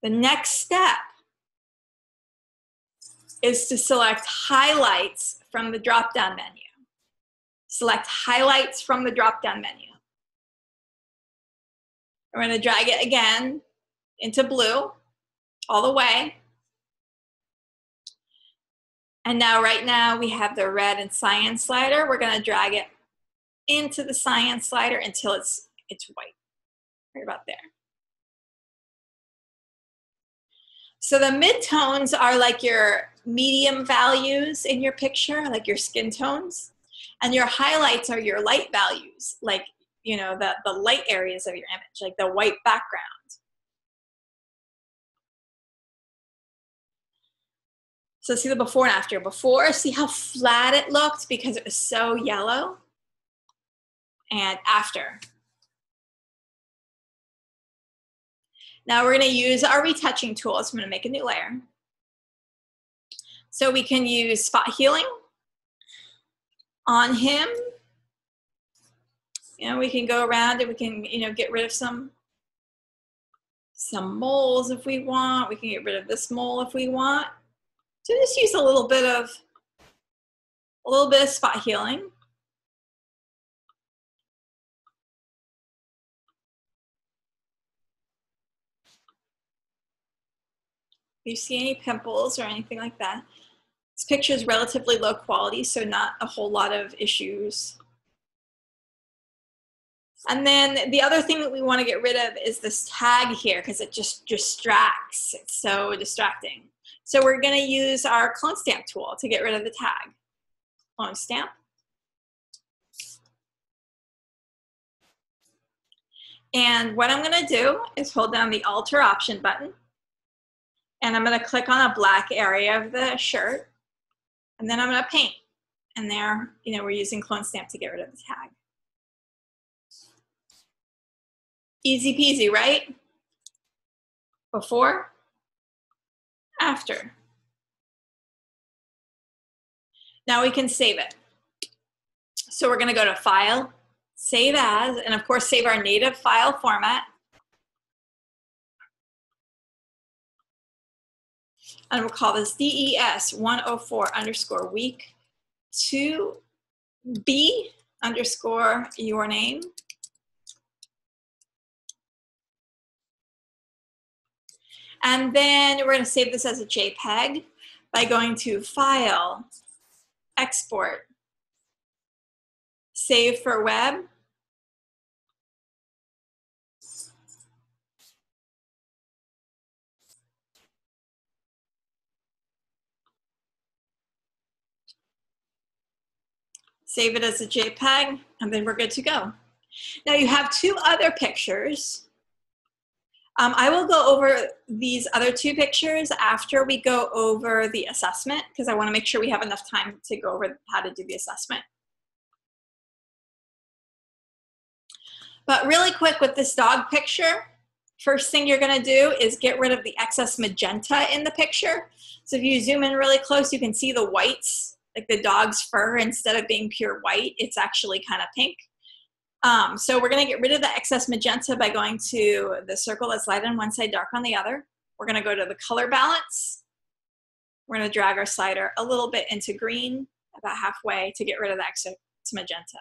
The next step is to select highlights from the drop-down menu. Select highlights from the drop-down menu. We're going to drag it again into blue all the way. And now, right now, we have the red and cyan slider. We're going to drag it into the cyan slider until it's white, right about there. So the midtones are like your medium values in your picture, like your skin tones. And your highlights are your light values, like, you know, the light areas of your image, like the white background. So see the before and after. Before, see how flat it looked because it was so yellow? And after. Now we're going to use our retouching tools. I'm going to make a new layer. So we can use spot healing on him. You know, we can go around and we can, you know, get rid of some moles if we want. We can get rid of this mole if we want. So just use a little bit of spot healing. If you see any pimples or anything like that. This picture is relatively low quality, so not a whole lot of issues. And then the other thing that we want to get rid of is this tag here because it just distracts. It's so distracting. So we're going to use our clone stamp tool to get rid of the tag. Clone stamp. And what I'm going to do is hold down the Alt or Option button. And I'm going to click on a black area of the shirt. And then I'm going to paint. And there, you know, we're using clone stamp to get rid of the tag. Easy peasy, right? Before, after. Now we can save it. So we're going to go to File, Save As, and of course save our native file format. And we'll call this DES104week2B_your name. And then we're going to save this as a JPEG by going to File, Export, Save for Web. Save it as a JPEG, and then we're good to go. Now you have two other pictures. I will go over these other two pictures after we go over the assessment because I want to make sure we have enough time to go over how to do the assessment. But really quick with this dog picture, first thing you're going to do is get rid of the excess magenta in the picture. So if you zoom in really close, you can see the whites, like the dog's fur, instead of being pure white, it's actually kind of pink. So we're going to get rid of the excess magenta by going to the circle that's light on one side, dark on the other. We're going to go to the color balance. We're going to drag our slider a little bit into green, about halfway, to get rid of the excess magenta.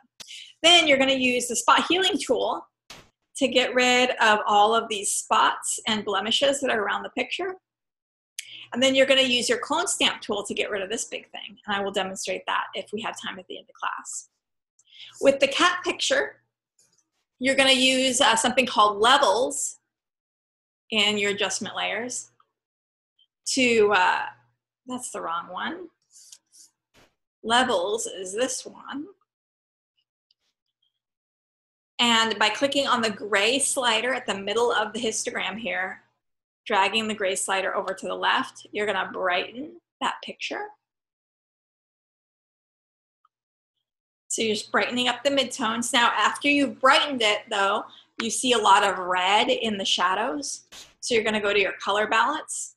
Then you're going to use the spot healing tool to get rid of all of these spots and blemishes that are around the picture. And then you're going to use your clone stamp tool to get rid of this big thing. And I will demonstrate that if we have time at the end of class. With the cat picture, you're going to use something called levels in your adjustment layers to, that's the wrong one. Levels is this one. And by clicking on the gray slider at the middle of the histogram here, dragging the gray slider over to the left, you're going to brighten that picture. So you're just brightening up the midtones. Now, after you've brightened it, though, you see a lot of red in the shadows. So you're going to go to your color balance.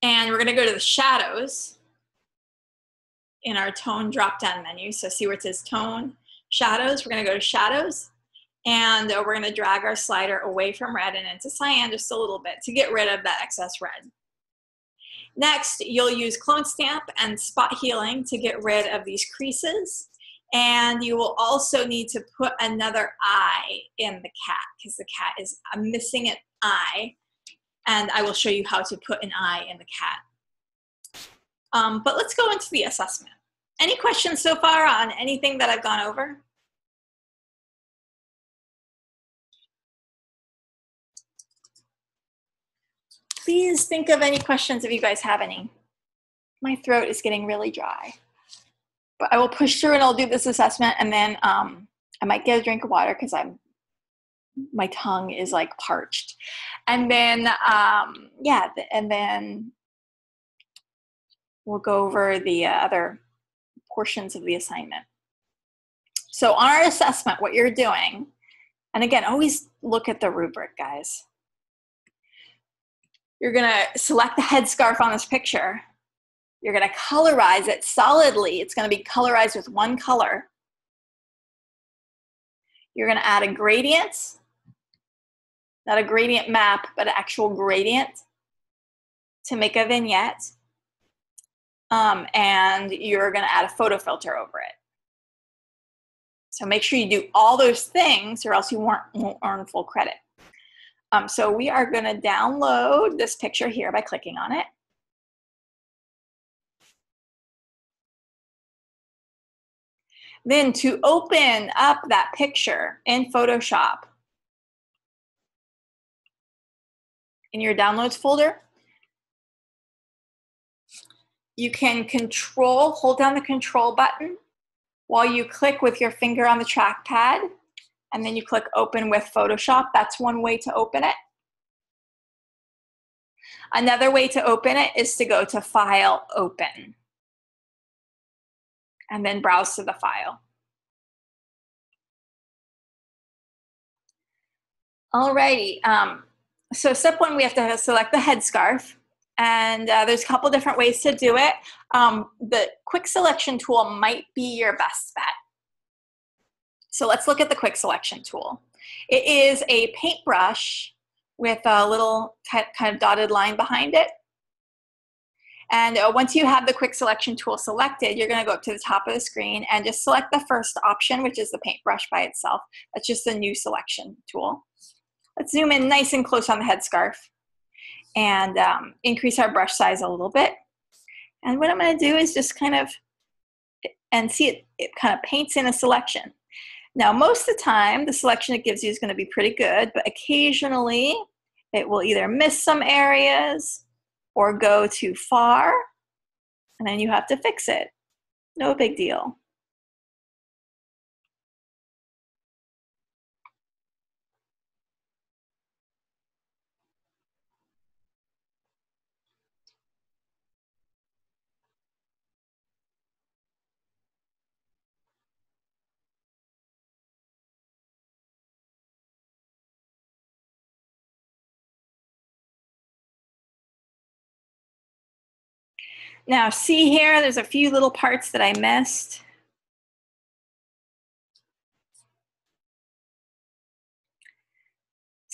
And we're going to go to the shadows in our tone drop-down menu. So see where it says tone, shadows. We're going to go to shadows. And we're going to drag our slider away from red and into cyan just a little bit to get rid of that excess red. Next, you'll use clone stamp and spot healing to get rid of these creases. And you will also need to put another eye in the cat because the cat is missing an eye. And I will show you how to put an eye in the cat. But let's go into the assessment. Any questions so far on anything that I've gone over? Please think of any questions if you guys have any. My throat is getting really dry. But I will push through and I'll do this assessment, and then I might get a drink of water because my tongue is like parched. And then, yeah, and then we'll go over the other portions of the assignment. So on our assessment, what you're doing, and again, always look at the rubric, guys. You're gonna select the headscarf on this picture. You're gonna colorize it solidly. It's gonna be colorized with one color. You're gonna add a gradient, not a gradient map, but an actual gradient to make a vignette. And you're gonna add a photo filter over it. So make sure you do all those things or else you won't earn full credit. So we are going to download this picture here by clicking on it. Then to open up that picture in Photoshop, in your downloads folder, you can hold down the control button while you click with your finger on the trackpad. And then you click open with Photoshop. That's one way to open it. Another way to open it is to go to File, Open, and then browse to the file. Alrighty, so step one, we have to select the headscarf. And there's a couple different ways to do it. The quick selection tool might be your best bet. So let's look at the quick selection tool. It is a paintbrush with a little kind of dotted line behind it. And once you have the quick selection tool selected, you're going to go up to the top of the screen and just select the first option, which is the paintbrush by itself. That's just a new selection tool. Let's zoom in nice and close on the headscarf and increase our brush size a little bit. And what I'm going to do is just kind of, and see it kind of paints in a selection. Now, most of the time, the selection it gives you is going to be pretty good, but occasionally it will either miss some areas or go too far, and then you have to fix it. No big deal. Now, see here, there's a few little parts that I missed.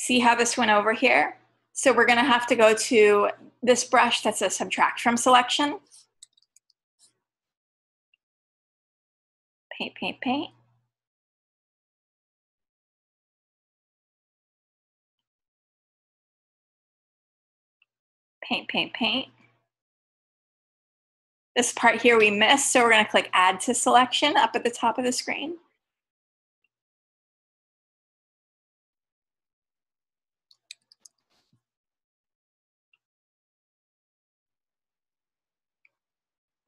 See how this went over here? So we're gonna have to go to this brush that says subtract from selection. Paint, paint, paint. Paint, paint, paint. This part here we missed, so we're gonna click add to selection up at the top of the screen.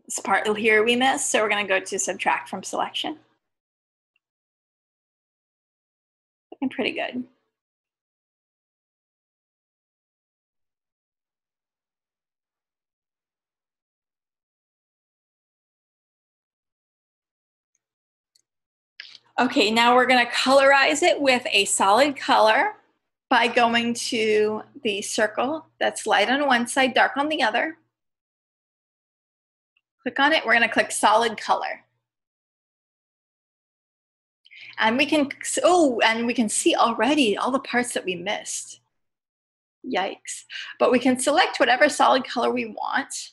This part here we missed, so we're gonna go to subtract from selection. Looking pretty good. Okay, now we're gonna colorize it with a solid color by going to the circle that's light on one side, dark on the other. Click on it, we're gonna click solid color. And we can, and we can see already all the parts that we missed. Yikes. But we can select whatever solid color we want.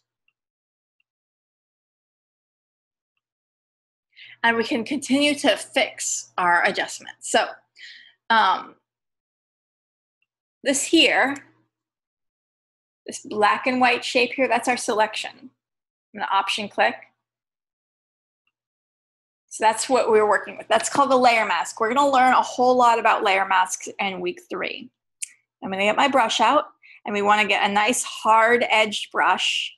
And we can continue to fix our adjustments. So this here, this black and white shape here, that's our selection. I'm gonna option click. So that's what we're working with. That's called the layer mask. We're gonna learn a whole lot about layer masks in week 3. I'm gonna get my brush out, and we wanna get a nice hard edged brush.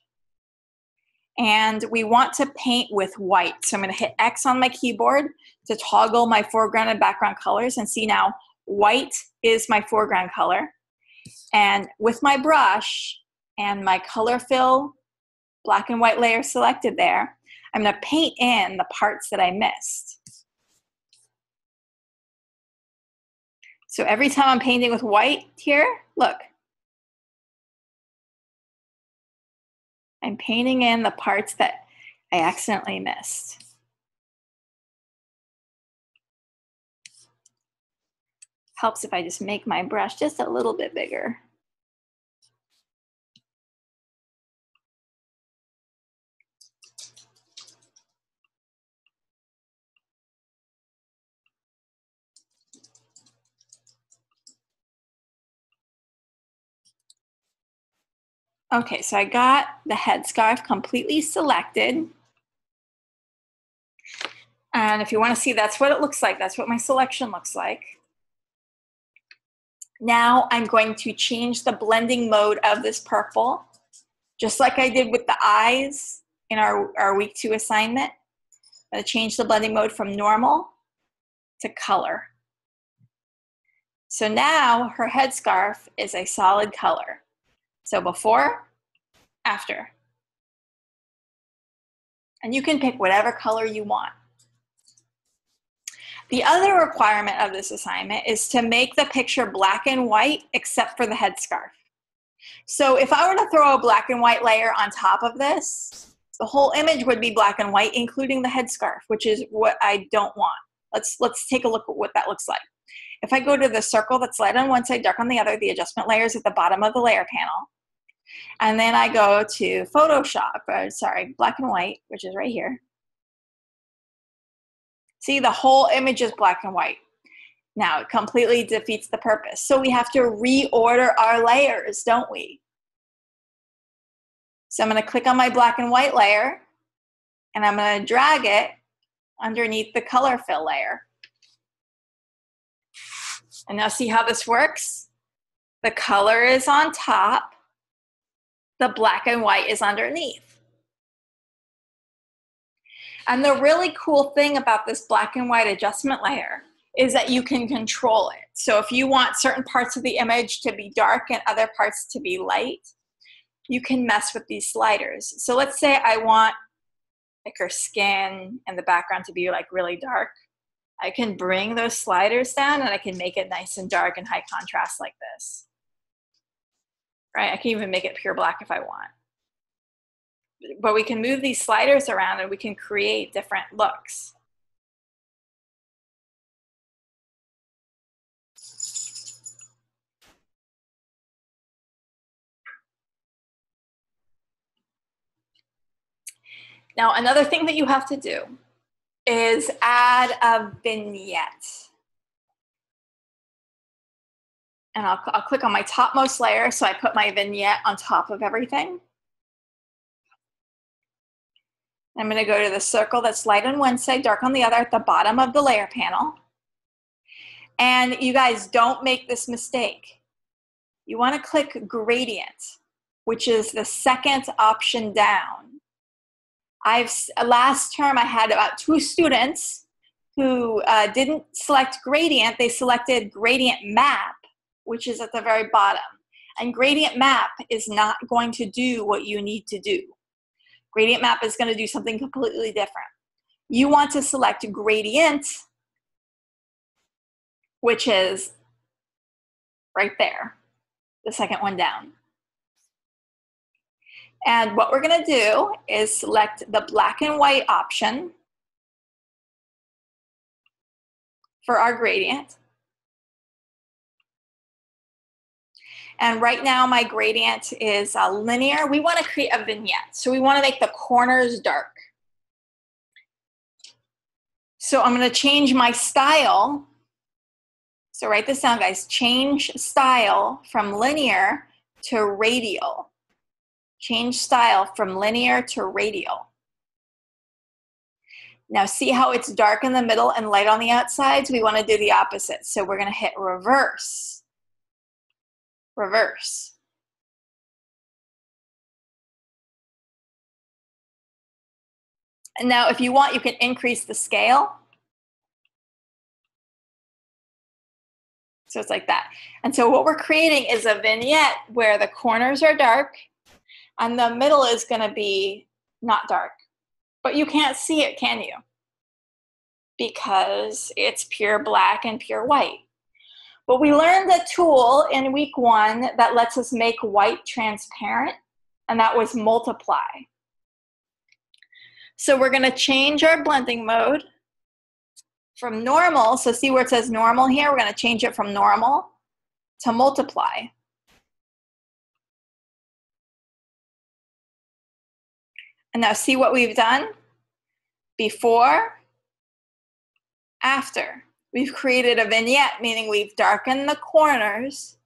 And we want to paint with white. So I'm gonna hit X on my keyboard to toggle my foreground and background colors, and see now white is my foreground color. And with my brush and my color fill black and white layer selected there, I'm gonna paint in the parts that I missed. So every time I'm painting with white here, look, I'm painting in the parts that I accidentally missed. Helps if I just make my brush just a little bit bigger. Okay, so I got the headscarf completely selected. And if you want to see, that's what it looks like. That's what my selection looks like. Now I'm going to change the blending mode of this purple, just like I did with the eyes in our week 2 assignment. I'm going to change the blending mode from normal to color. So now her headscarf is a solid color. So before, after. And you can pick whatever color you want. The other requirement of this assignment is to make the picture black and white except for the headscarf. So if I were to throw a black and white layer on top of this, the whole image would be black and white, including the headscarf, which is what I don't want. Let's take a look at what that looks like. If I go to the circle that's light on one side, dark on the other, the adjustment layer is at the bottom of the layer panel. And then I go to Photoshop, black and white, which is right here. See, the whole image is black and white. Now, it completely defeats the purpose. So we have to reorder our layers, don't we? So I'm going to click on my black and white layer, and I'm going to drag it underneath the color fill layer. And now see how this works? The color is on top, the black and white is underneath. And the really cool thing about this black and white adjustment layer is that you can control it. So if you want certain parts of the image to be dark and other parts to be light, you can mess with these sliders. So let's say I want like her skin and the background to be like really dark. I can bring those sliders down and I can make it nice and dark and high contrast like this. Right? I can even make it pure black if I want. But we can move these sliders around and we can create different looks. Now, another thing that you have to do is add a vignette. And I'll click on my topmost layer, so I put my vignette on top of everything. I'm going to go to the circle that's light on one side, dark on the other at the bottom of the layer panel. And you guys, don't make this mistake. You want to click gradient, which is the second option down. Last term I had about 2 students who didn't select gradient. They selected gradient map, which is at the very bottom. And gradient map is not going to do what you need to do. Gradient map is going to do something completely different. You want to select gradient, which is right there, the second one down. And what we're going to do is select the black and white option for our gradient. And right now my gradient is linear. We want to create a vignette, so we want to make the corners dark. So I'm going to change my style. So write this down, guys. Change style from linear to radial. Change style from linear to radial. Now see how it's dark in the middle and light on the outsides? We want to do the opposite. So we're going to hit reverse. Reverse. And now if you want, you can increase the scale. So it's like that. And so what we're creating is a vignette where the corners are dark and the middle is going to be not dark. But you can't see it, can you? Because it's pure black and pure white. But we learned a tool in week 1 that lets us make white transparent, and that was multiply. So we're going to change our blending mode from normal. So see where it says normal here? We're going to change it from normal to multiply. And now see what we've done? Before, after. We've created a vignette, meaning we've darkened the corners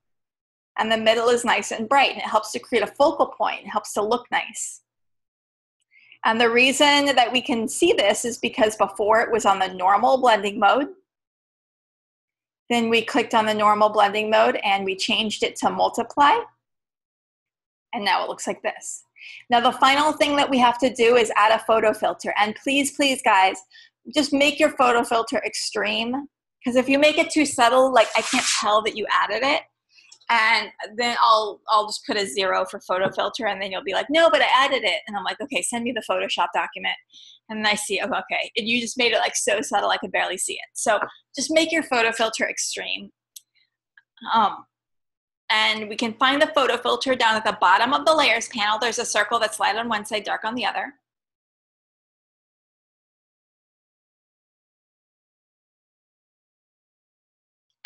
and the middle is nice and bright, and it helps to create a focal point. It helps to look nice. And the reason that we can see this is because before it was on the normal blending mode. Then we clicked on the normal blending mode and we changed it to multiply. And now it looks like this. Now the final thing that we have to do is add a photo filter. And please, please guys, just make your photo filter extreme. Because if you make it too subtle, like I can't tell that you added it. And then I'll just put a 0 for photo filter, and then you'll be like, no, but I added it. And I'm like, okay, send me the Photoshop document. And then I see, oh, okay, and you just made it like so subtle I could barely see it. So just make your photo filter extreme. And we can find the photo filter down at the bottom of the layers panel. There's a circle that's light on one side, dark on the other.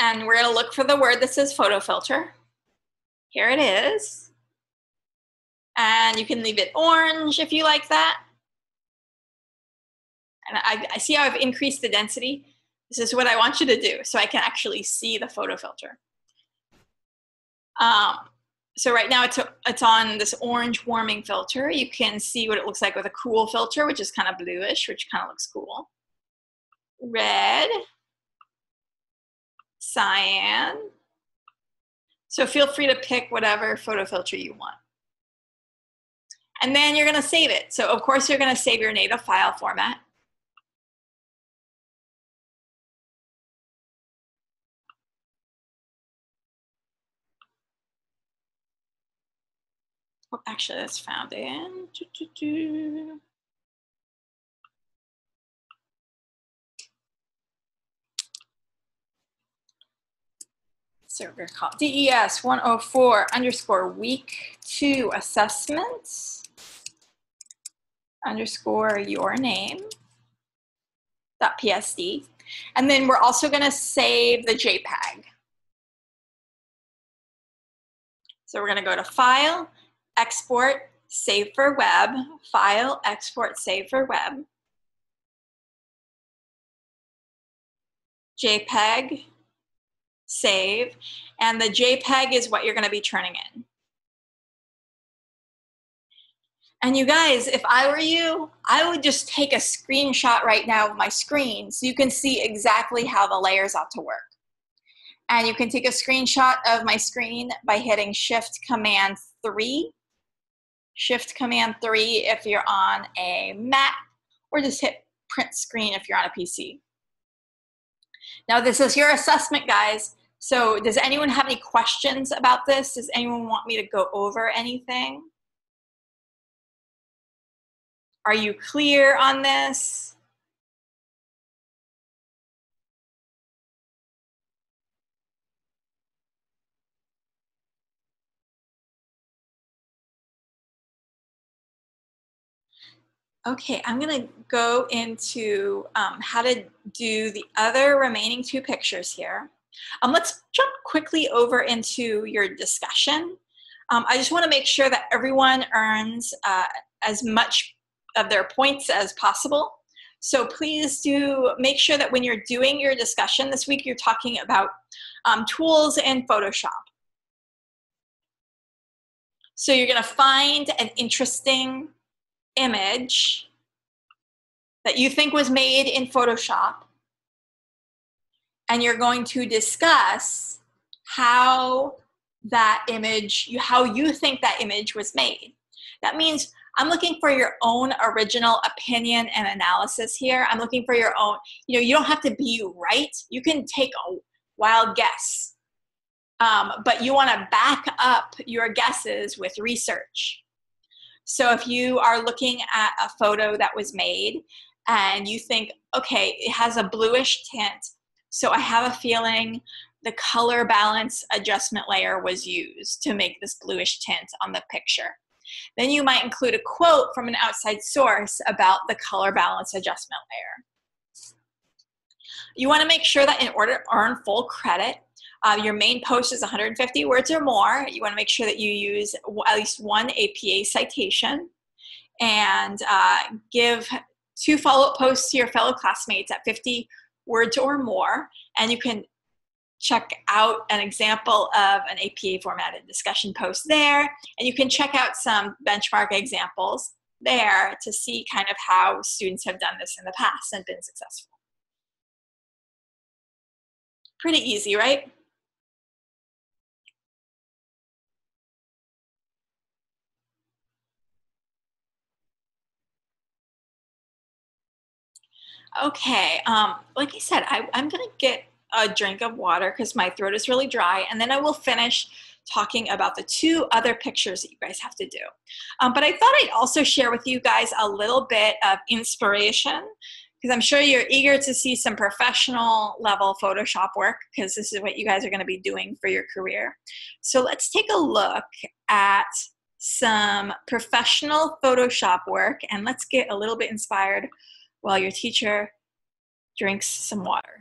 And we're going to look for the word that says photo filter. Here it is. And you can leave it orange if you like that. And I see how I've increased the density. This is what I want you to do so I can actually see the photo filter. So right now it's on this orange warming filter. You can see what it looks like with a cool filter, which is kind of bluish, which kind of looks cool. Red. Cyan. So feel free to pick whatever photo filter you want. And then you're going to save it. So of course you're going to save your native file format. Oh, actually that's found in. So we're called DES104week2 assessments _ your name .psd. And then we're also going to save the JPEG. So we're going to go to File, Export, save for web, file, export, save for web, JPEG, save, and the JPEG is what you're going to be turning in. And you guys, if I were you, I would just take a screenshot right now of my screen so you can see exactly how the layers ought to work. And you can take a screenshot of my screen by hitting Shift-Command-3. Shift-Command-3 if you're on a Mac, or just hit print screen if you're on a PC. Now this is your assessment, guys. So does anyone have any questions about this? Does anyone want me to go over anything? Are you clear on this? Okay, I'm gonna go into how to do the other remaining 2 pictures here. Let's jump quickly over into your discussion. I just wanna make sure that everyone earns as much of their points as possible. So please do make sure that when you're doing your discussion this week, you're talking about tools in Photoshop. So you're gonna find an interesting image that you think was made in Photoshop, and you're going to discuss how that image, how you think that image was made. That means I'm looking for your own original opinion and analysis here. I'm looking for your own, you don't have to be right. You can take a wild guess, but you want to back up your guesses with research. So if you are looking at a photo that was made and you think, okay, it has a bluish tint, so I have a feeling the color balance adjustment layer was used to make this bluish tint on the picture. Then you might include a quote from an outside source about the color balance adjustment layer. You want to make sure that in order to earn full credit, your main post is 150 words or more. You want to make sure that you use at least 1 APA citation, and give 2 follow-up posts to your fellow classmates at 50 words or more. And you can check out an example of an APA formatted discussion post there. And you can check out some benchmark examples there to see kind of how students have done this in the past and been successful. Pretty easy, right? Okay, like I said, I'm gonna get a drink of water because my throat is really dry, and then I will finish talking about the 2 other pictures that you guys have to do. But I thought I'd also share with you guys a little bit of inspiration, because I'm sure you're eager to see some professional level Photoshop work, because this is what you guys are gonna be doing for your career. So let's take a look at some professional Photoshop work, and let's get a little bit inspired while your teacher drinks some water.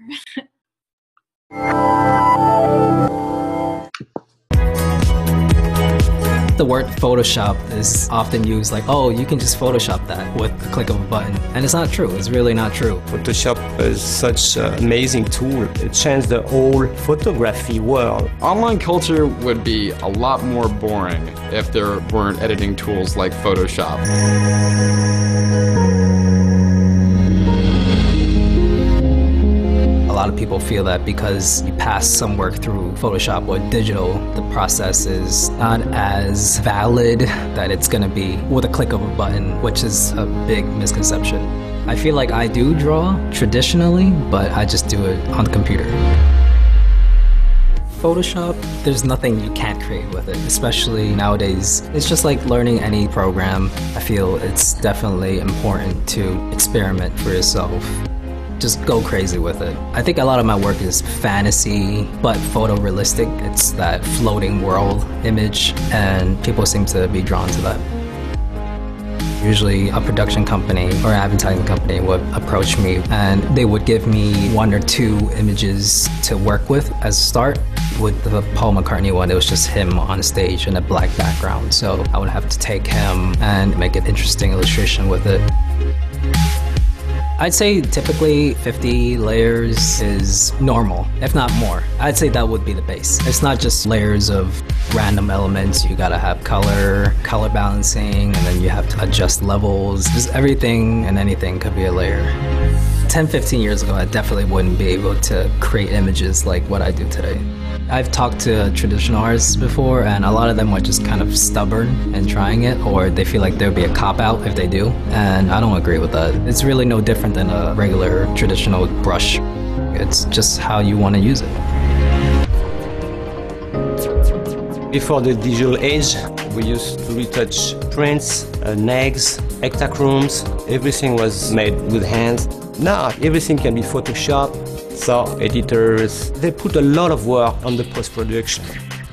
The word Photoshop is often used like, oh, you can just Photoshop that with the click of a button. And it's not true. It's really not true. Photoshop is such an amazing tool. It changed the whole photography world. Online culture would be a lot more boring if there weren't editing tools like Photoshop. A lot of people feel that because you pass some work through Photoshop or digital, the process is not as valid that it's going to be with a click of a button, which is a big misconception. I feel like I do draw traditionally, but I just do it on the computer. Photoshop, there's nothing you can't create with it, especially nowadays. It's just like learning any program. I feel it's definitely important to experiment for yourself. Just go crazy with it. I think a lot of my work is fantasy, but photorealistic. It's that floating world image, and people seem to be drawn to that. Usually a production company or advertising company would approach me, and they would give me 1 or 2 images to work with as a start. With the Paul McCartney one, it was just him on stage in a black background, so I would have to take him and make an interesting illustration with it. I'd say typically 50 layers is normal, if not more. I'd say that would be the base. It's not just layers of random elements. You gotta have color balancing, and then you have to adjust levels. Just everything and anything could be a layer. 10, 15 years ago, I definitely wouldn't be able to create images like what I do today. I've talked to traditional artists before, and a lot of them are just kind of stubborn in trying it, or they feel like there'd be a cop-out if they do, and I don't agree with that. It's really no different than a regular traditional brush. It's just how you want to use it. Before the digital age, we used to retouch prints, nags, hectachromes. Everything was made with hands. Now everything can be Photoshopped. So editors, they put a lot of work on the post-production.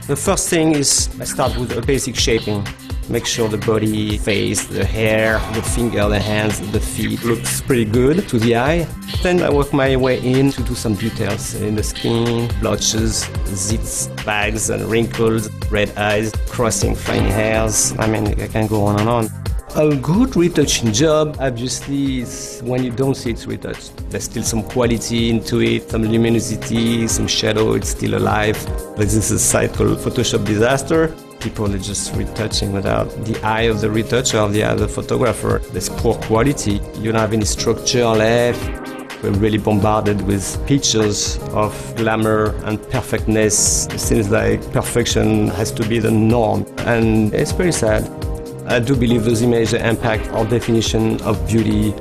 The first thing is I start with a basic shaping. Make sure the body, face, the hair, the finger, the hands, the feet looks pretty good to the eye. Then I work my way in to do some details in the skin, blotches, zits, bags and wrinkles, red eyes, crossing flying hairs. I mean, I can go on and on. A good retouching job, obviously, is when you don't see it's retouched. There's still some quality into it, some luminosity, some shadow, it's still alive. This is a site called Photoshop Disaster. People are just retouching without the eye of the retoucher or the eye of the photographer. There's poor quality. You don't have any structure left. We're really bombarded with pictures of glamour and perfectness. It seems like perfection has to be the norm, and it's pretty sad. I do believe those images impact our definition of beauty,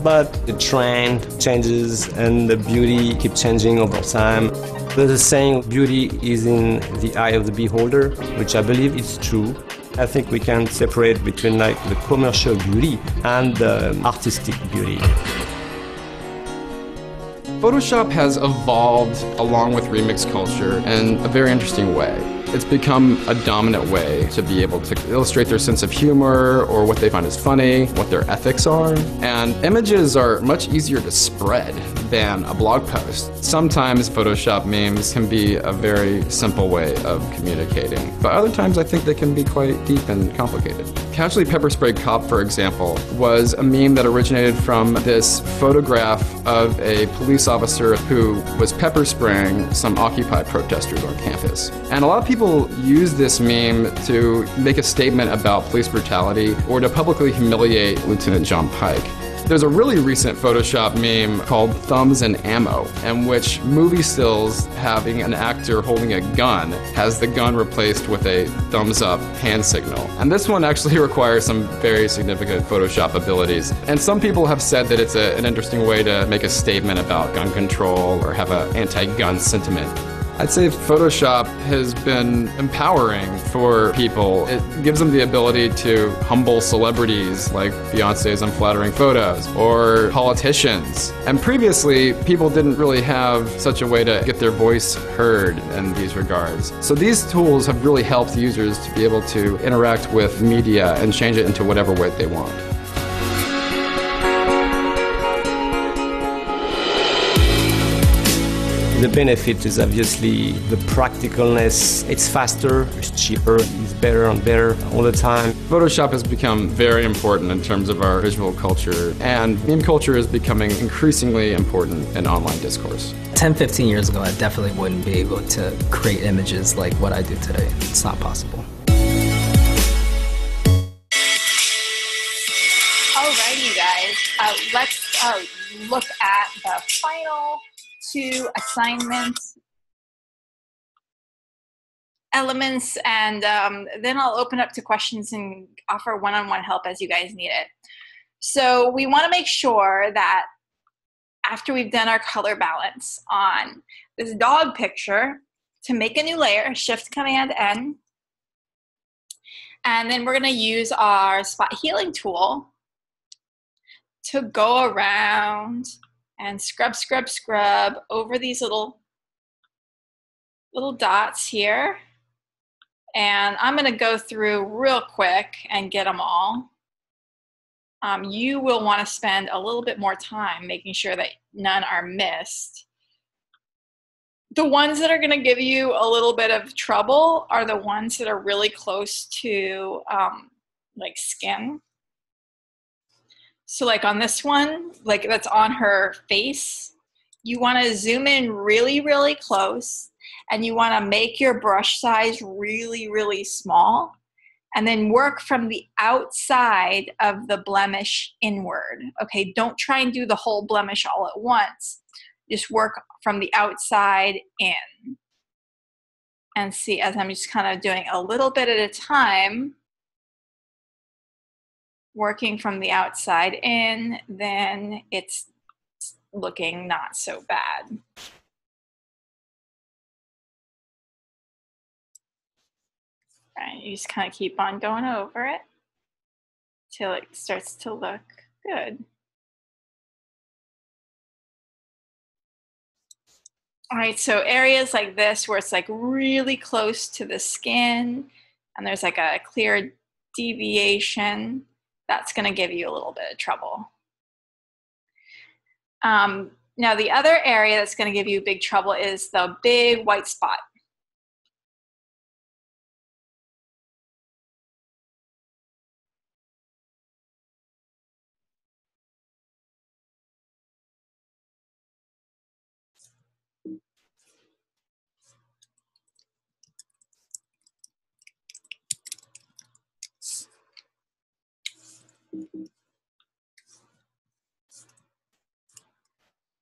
but the trend changes and the beauty keeps changing over time. There's a saying, beauty is in the eye of the beholder, which I believe is true. I think we can separate between like the commercial beauty and the artistic beauty. Photoshop has evolved along with remix culture in a very interesting way. It's become a dominant way to be able to illustrate their sense of humor or what they find is funny, what their ethics are. And images are much easier to spread than a blog post. Sometimes Photoshop memes can be a very simple way of communicating, but other times I think they can be quite deep and complicated. Casually Pepper Sprayed Cop, for example, was a meme that originated from this photograph of a police officer who was pepper spraying some Occupy protesters on campus. And a lot of people use this meme to make a statement about police brutality or to publicly humiliate Lieutenant John Pike. There's a really recent Photoshop meme called Thumbs and Ammo, in which movie stills having an actor holding a gun has the gun replaced with a thumbs up hand signal. And this one actually requires some very significant Photoshop abilities. And some people have said that it's an interesting way to make a statement about gun control or have an anti-gun sentiment. I'd say Photoshop has been empowering for people. It gives them the ability to humble celebrities like Beyonce's unflattering photos or politicians. And previously, people didn't really have such a way to get their voice heard in these regards. So these tools have really helped users to be able to interact with media and change it into whatever way they want. The benefit is obviously the practicalness. It's faster, it's cheaper, it's better and better all the time. Photoshop has become very important in terms of our visual culture, and meme culture is becoming increasingly important in online discourse. 10, 15 years ago, I definitely wouldn't be able to create images like what I do today. It's not possible. Alrighty, you guys. Let's look at the final 2 assignment elements, and then I'll open up to questions and offer one-on-one help as you guys need it. So we want to make sure that after we've done our color balance on this dog picture, to make a new layer, Shift Command N, and then we're going to use our spot healing tool to go around and scrub, scrub, scrub over these little dots here. And I'm going to go through real quick and get them all. You will want to spend a little bit more time making sure that none are missed. The ones that are going to give you a little bit of trouble are the ones that are really close to like skin. So like on this one, like that's on her face, you want to zoom in really, really close, and you want to make your brush size really, really small, and then work from the outside of the blemish inward. Okay, don't try and do the whole blemish all at once. Just work from the outside in. And see, as I'm just kind of doing a little bit at a time, working from the outside in, then it's looking not so bad. Right, you just kind of keep on going over it till it starts to look good. All right, so areas like this where it's like really close to the skin and there's like a clear deviation, that's going to give you a little bit of trouble. Now the other area that's going to give you big trouble is the big white spot.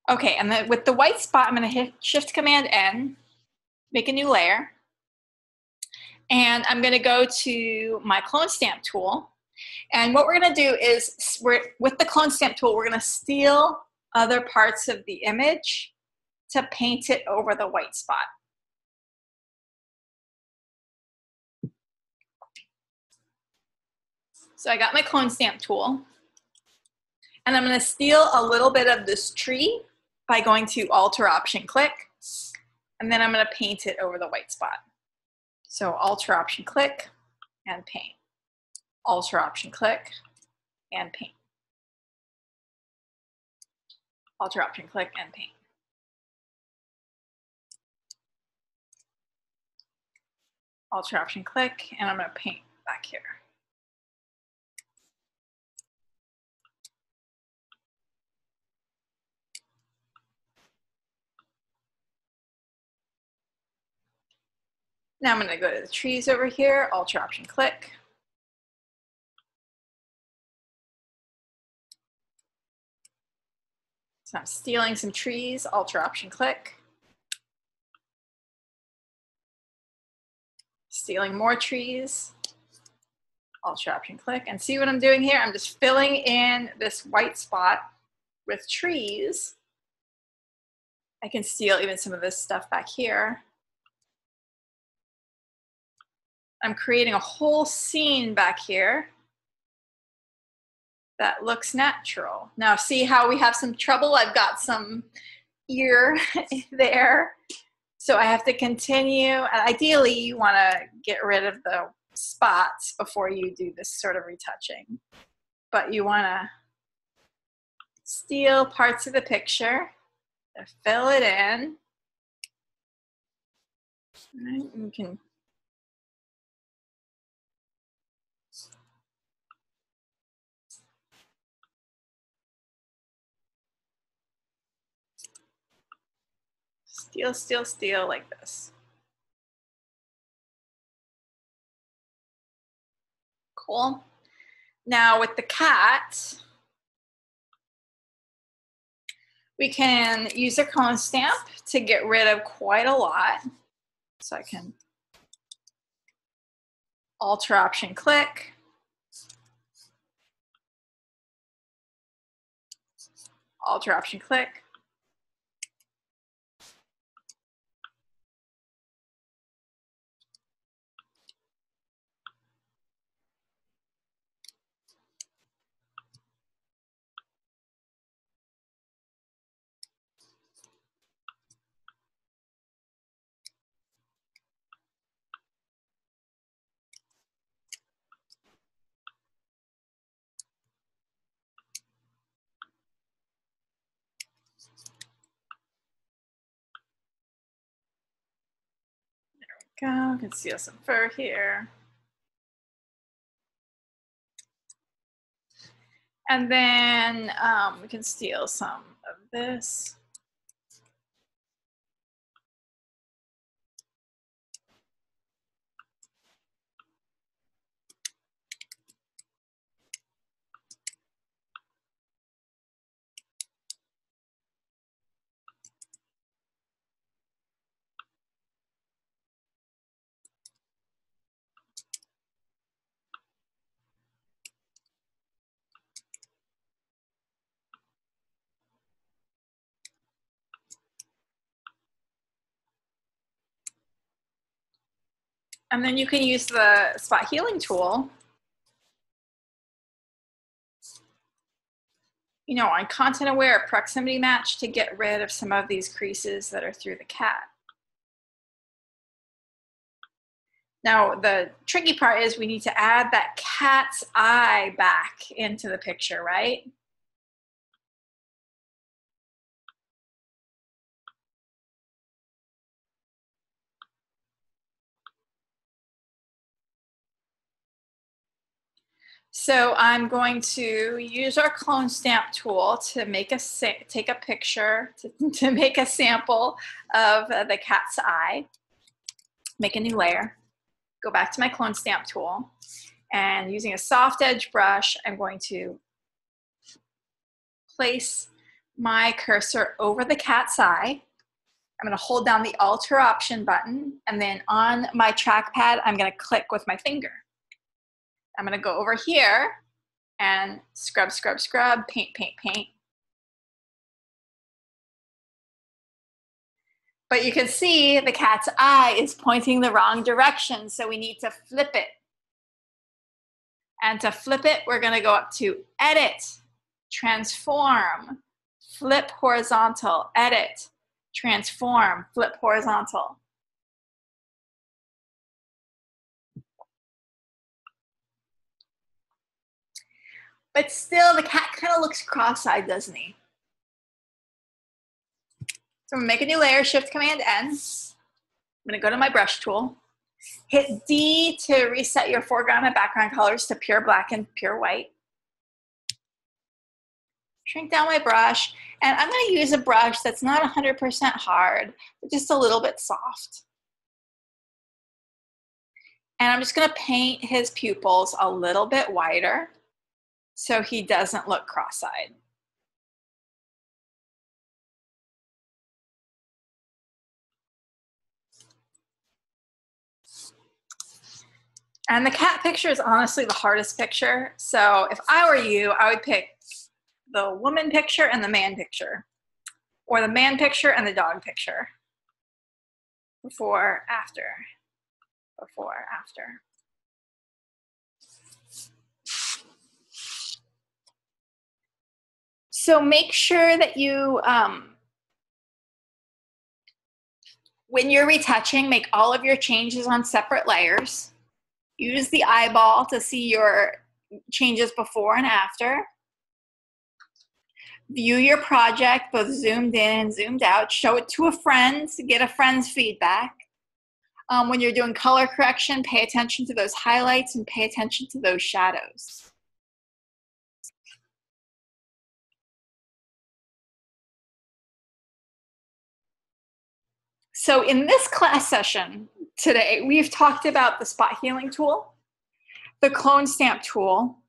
Okay, and then with the white spot, I'm going to hit Shift Command N, make a new layer, and I'm going to go to my clone stamp tool. And what we're going to do is, with the clone stamp tool, we're going to steal other parts of the image to paint it over the white spot. So I got my clone stamp tool, and I'm going to steal a little bit of this tree by going to Alt or Option click, and then I'm going to paint it over the white spot. So Alt or Option click and paint. Alt or Option click and paint. Alt or Option click and paint. Alt or Option click, and I'm going to paint back here. Now I'm going to go to the trees over here, Alt or Option click. So I'm stealing some trees, Alt or Option click. Stealing more trees, Alt or Option click. And see what I'm doing here? I'm just filling in this white spot with trees. I can steal even some of this stuff back here. I'm creating a whole scene back here that looks natural. Now see how we have some trouble? I've got some ear there. So I have to continue. Ideally, you want to get rid of the spots before you do this sort of retouching. But you want to steal parts of the picture to fill it in. Right, you can steal, steal, steal like this. Cool. Now with the cat, we can use a clone stamp to get rid of quite a lot. So I can Alt or Option click. Alt or Option click. Go, conceal some fur here. And then we can steal some of this. And then you can use the spot healing tool, you know, on content aware proximity match to get rid of some of these creases that are through the cat. Now, the tricky part is we need to add that cat's eye back into the picture, right? So I'm going to use our clone stamp tool to make take a picture, to make a sample of the cat's eye, make a new layer, go back to my clone stamp tool, and using a soft edge brush, I'm going to place my cursor over the cat's eye. I'm going to hold down the Alter Option button, and then on my trackpad, I'm going to click with my finger. I'm going to go over here and scrub, scrub, scrub, paint, paint, paint. But you can see the cat's eye is pointing the wrong direction, so we need to flip it. And to flip it, we're going to go up to Edit, Transform, Flip Horizontal, Edit, Transform, Flip Horizontal. But still, the cat kind of looks cross-eyed, doesn't he? So I'm gonna make a new layer, Shift Command N. I'm gonna go to my brush tool, hit D to reset your foreground and background colors to pure black and pure white. Shrink down my brush, and I'm gonna use a brush that's not 100% hard, but just a little bit soft. And I'm just gonna paint his pupils a little bit wider so he doesn't look cross-eyed. And the cat picture is honestly the hardest picture. So if I were you, I would pick the woman picture and the man picture, or the man picture and the dog picture. Before, after, before, after. So make sure that you, when you're retouching, make all of your changes on separate layers. Use the eyeball to see your changes before and after. View your project, both zoomed in and zoomed out. Show it to a friend to get a friend's feedback. When you're doing color correction, pay attention to those highlights and pay attention to those shadows. So in this class session today, we've talked about the spot healing tool, the clone stamp tool,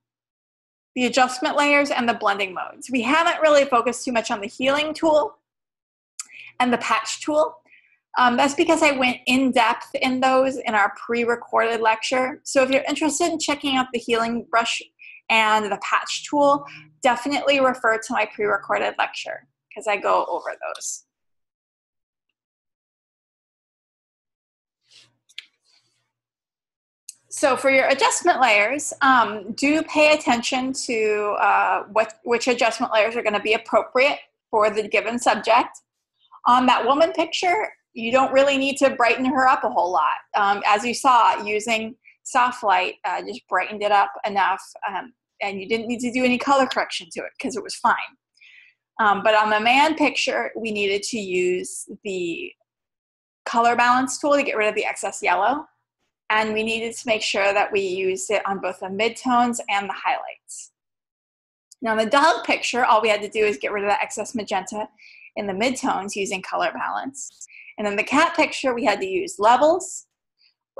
the adjustment layers, and the blending modes. We haven't really focused too much on the healing tool and the patch tool. That's because I went in depth in those in our pre-recorded lecture. So if you're interested in checking out the healing brush and the patch tool, definitely refer to my pre-recorded lecture because I go over those. So for your adjustment layers, do pay attention to which adjustment layers are going to be appropriate for the given subject. On that woman picture, you don't really need to brighten her up a whole lot. As you saw, using soft light just brightened it up enough, and you didn't need to do any color correction to it because it was fine. But on the man picture, we needed to use the color balance tool to get rid of the excess yellow. And we needed to make sure that we used it on both the midtones and the highlights. Now in the dog picture, all we had to do is get rid of the excess magenta in the midtones using color balance. And in the cat picture, we had to use levels,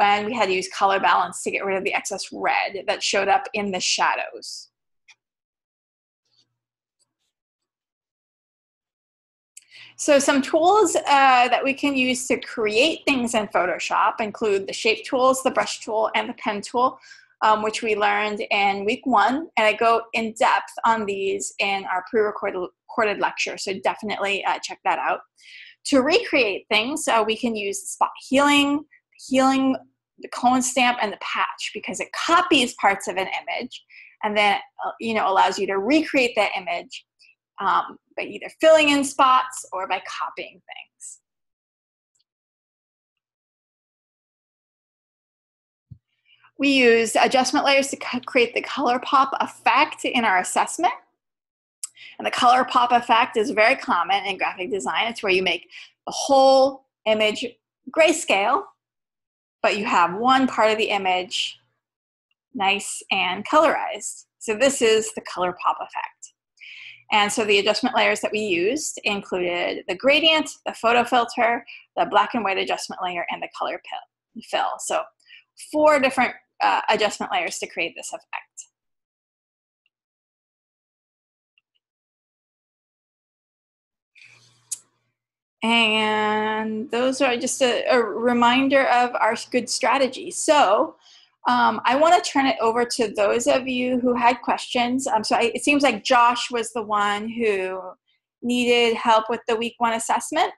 and we had to use color balance to get rid of the excess red that showed up in the shadows. So some tools that we can use to create things in Photoshop include the shape tools, the brush tool, and the pen tool, which we learned in week 1. And I go in depth on these in our pre-recorded lecture, so definitely check that out. To recreate things, we can use spot healing, the clone stamp, and the patch, because it copies parts of an image and then allows you to recreate that image by either filling in spots or by copying things. We use adjustment layers to create the color pop effect in our assessment. And the color pop effect is very common in graphic design. It's where you make the whole image grayscale, but you have one part of the image nice and colorized. So this is the color pop effect. And so the adjustment layers that we used included the gradient, the photo filter, the black and white adjustment layer, and the color fill. So 4 different adjustment layers to create this effect. And those are just a reminder of our good strategy. So I want to turn it over to those of you who had questions. It seems like Josh was the one who needed help with the week 1 assessment.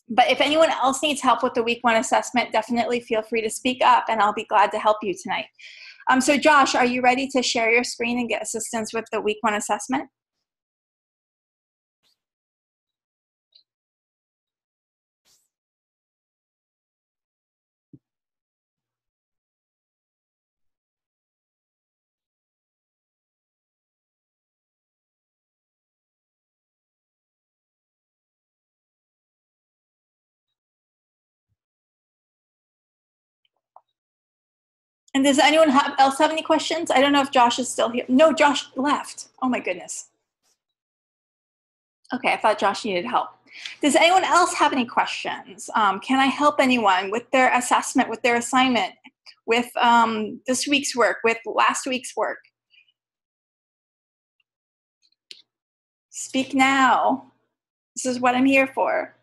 But if anyone else needs help with the week 1 assessment, definitely feel free to speak up, and I'll be glad to help you tonight. So Josh, are you ready to share your screen and get assistance with the week 1 assessment? And does anyone else have any questions? I don't know if Josh is still here. No, Josh left. Oh my goodness. Okay, I thought Josh needed help. Does anyone else have any questions? Can I help anyone with their assessment, with their assignment, with this week's work, with last week's work? Speak now. This is what I'm here for.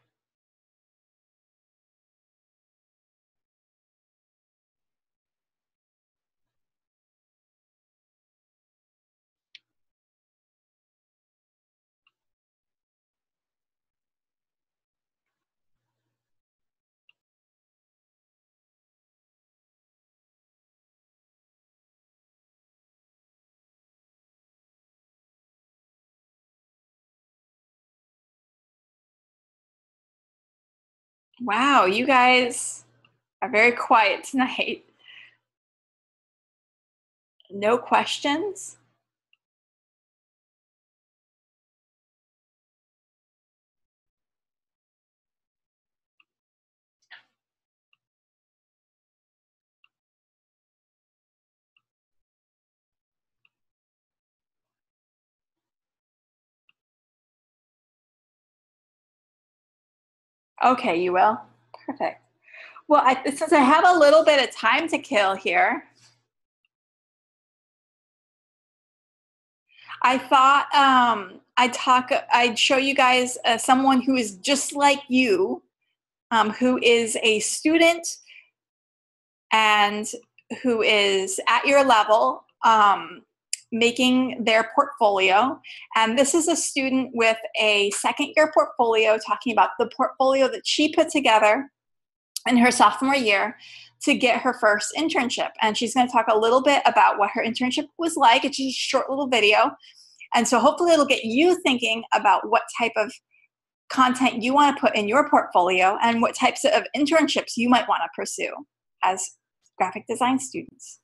Wow, you guys are very quiet tonight. No questions? Okay, you will. Perfect. Well, since I have a little bit of time to kill here, I thought I'd show you guys someone who is just like you, who is a student and who is at your level, making their portfolio. And this is a student with a second-year portfolio, talking about the portfolio that she put together in her sophomore year to get her first internship. And she's going to talk a little bit about what her internship was like. It's just a short little video. And so hopefully it'll get you thinking about what type of content you want to put in your portfolio and what types of internships you might want to pursue as graphic design students.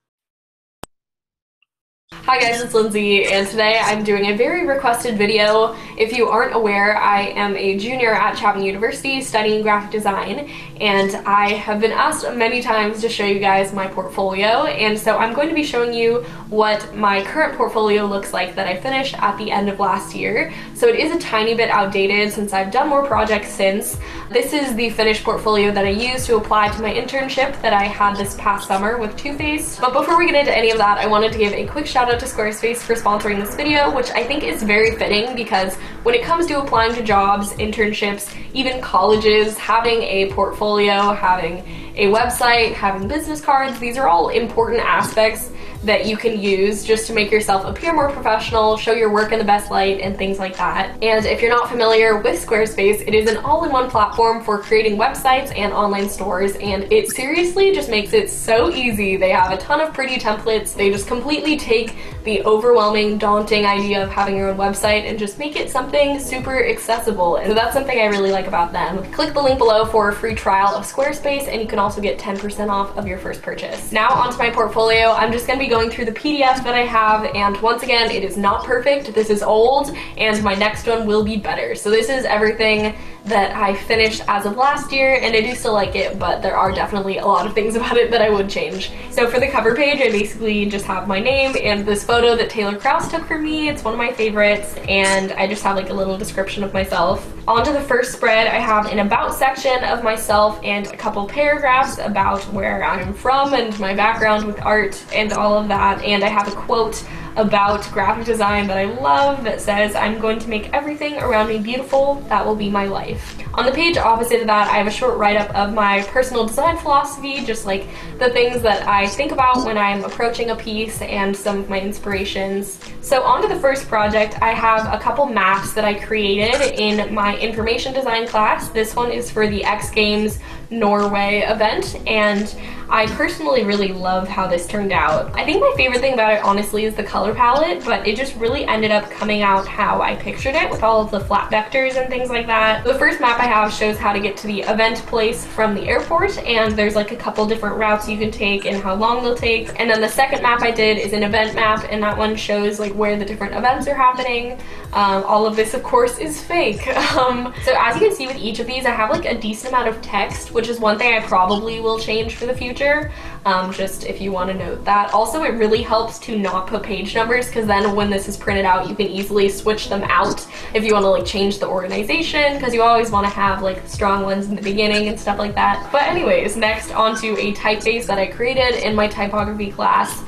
Hi guys, it's Lindsay, and today I'm doing a very requested video. If you aren't aware, I am a junior at Chapman University studying graphic design, and I have been asked many times to show you guys my portfolio, and so I'm going to be showing you what my current portfolio looks like that I finished at the end of last year. So it is a tiny bit outdated since I've done more projects since. This is the finished portfolio that I used to apply to my internship that I had this past summer with Too Faced. But before we get into any of that, I wanted to give a quick shout out to Squarespace for sponsoring this video, which I think is very fitting because when it comes to applying to jobs, internships, even colleges, having a portfolio, having a website, having business cards, these are all important aspects that you can use just to make yourself appear more professional, show your work in the best light, and things like that. And if you're not familiar with Squarespace, it is an all-in-one platform for creating websites and online stores, and it seriously just makes it so easy. They have a ton of pretty templates. They just completely take the overwhelming, daunting idea of having your own website and just make it something super accessible. And so that's something I really like about them. Click the link below for a free trial of Squarespace, and you can also get 10% off of your first purchase. Now onto my portfolio. I'm just going to be going through the PDF that I have, and once again, it is not perfect. This is old, and my next one will be better. So this is everything that I finished as of last year, and I do still like it, but there are definitely a lot of things about it that I would change. So for the cover page, I basically just have my name and this photo that Taylor Krause took for me. It's one of my favorites, and I just have like a little description of myself. Onto the first spread, I have an about section of myself and a couple paragraphs about where I'm from and my background with art and all of that, and I have a quote about graphic design that I love that says, "I'm going to make everything around me beautiful, that will be my life." On the page opposite of that, I have a short write-up of my personal design philosophy, just like the things that I think about when I'm approaching a piece and some of my inspirations. So onto the first project, I have a couple maps that I created in my information design class. This one is for the X Games Norway event, and I personally really love how this turned out. I think my favorite thing about it honestly is the color palette, but it just really ended up coming out how I pictured it with all of the flat vectors and things like that. The first map I have shows how to get to the event place from the airport, and there's like a couple different routes you can take and how long they'll take. And then the second map I did is an event map, and that one shows like where the different events are happening. All of this of course is fake. So as you can see with each of these, I have like a decent amount of text, which is one thing I probably will change for the future, just if you want to note that. Also, it really helps to not put page numbers, because then when this is printed out, you can easily switch them out if you want to like change the organization, because you always want to have like strong ones in the beginning and stuff like that. But anyways, next onto a typeface that I created in my typography class.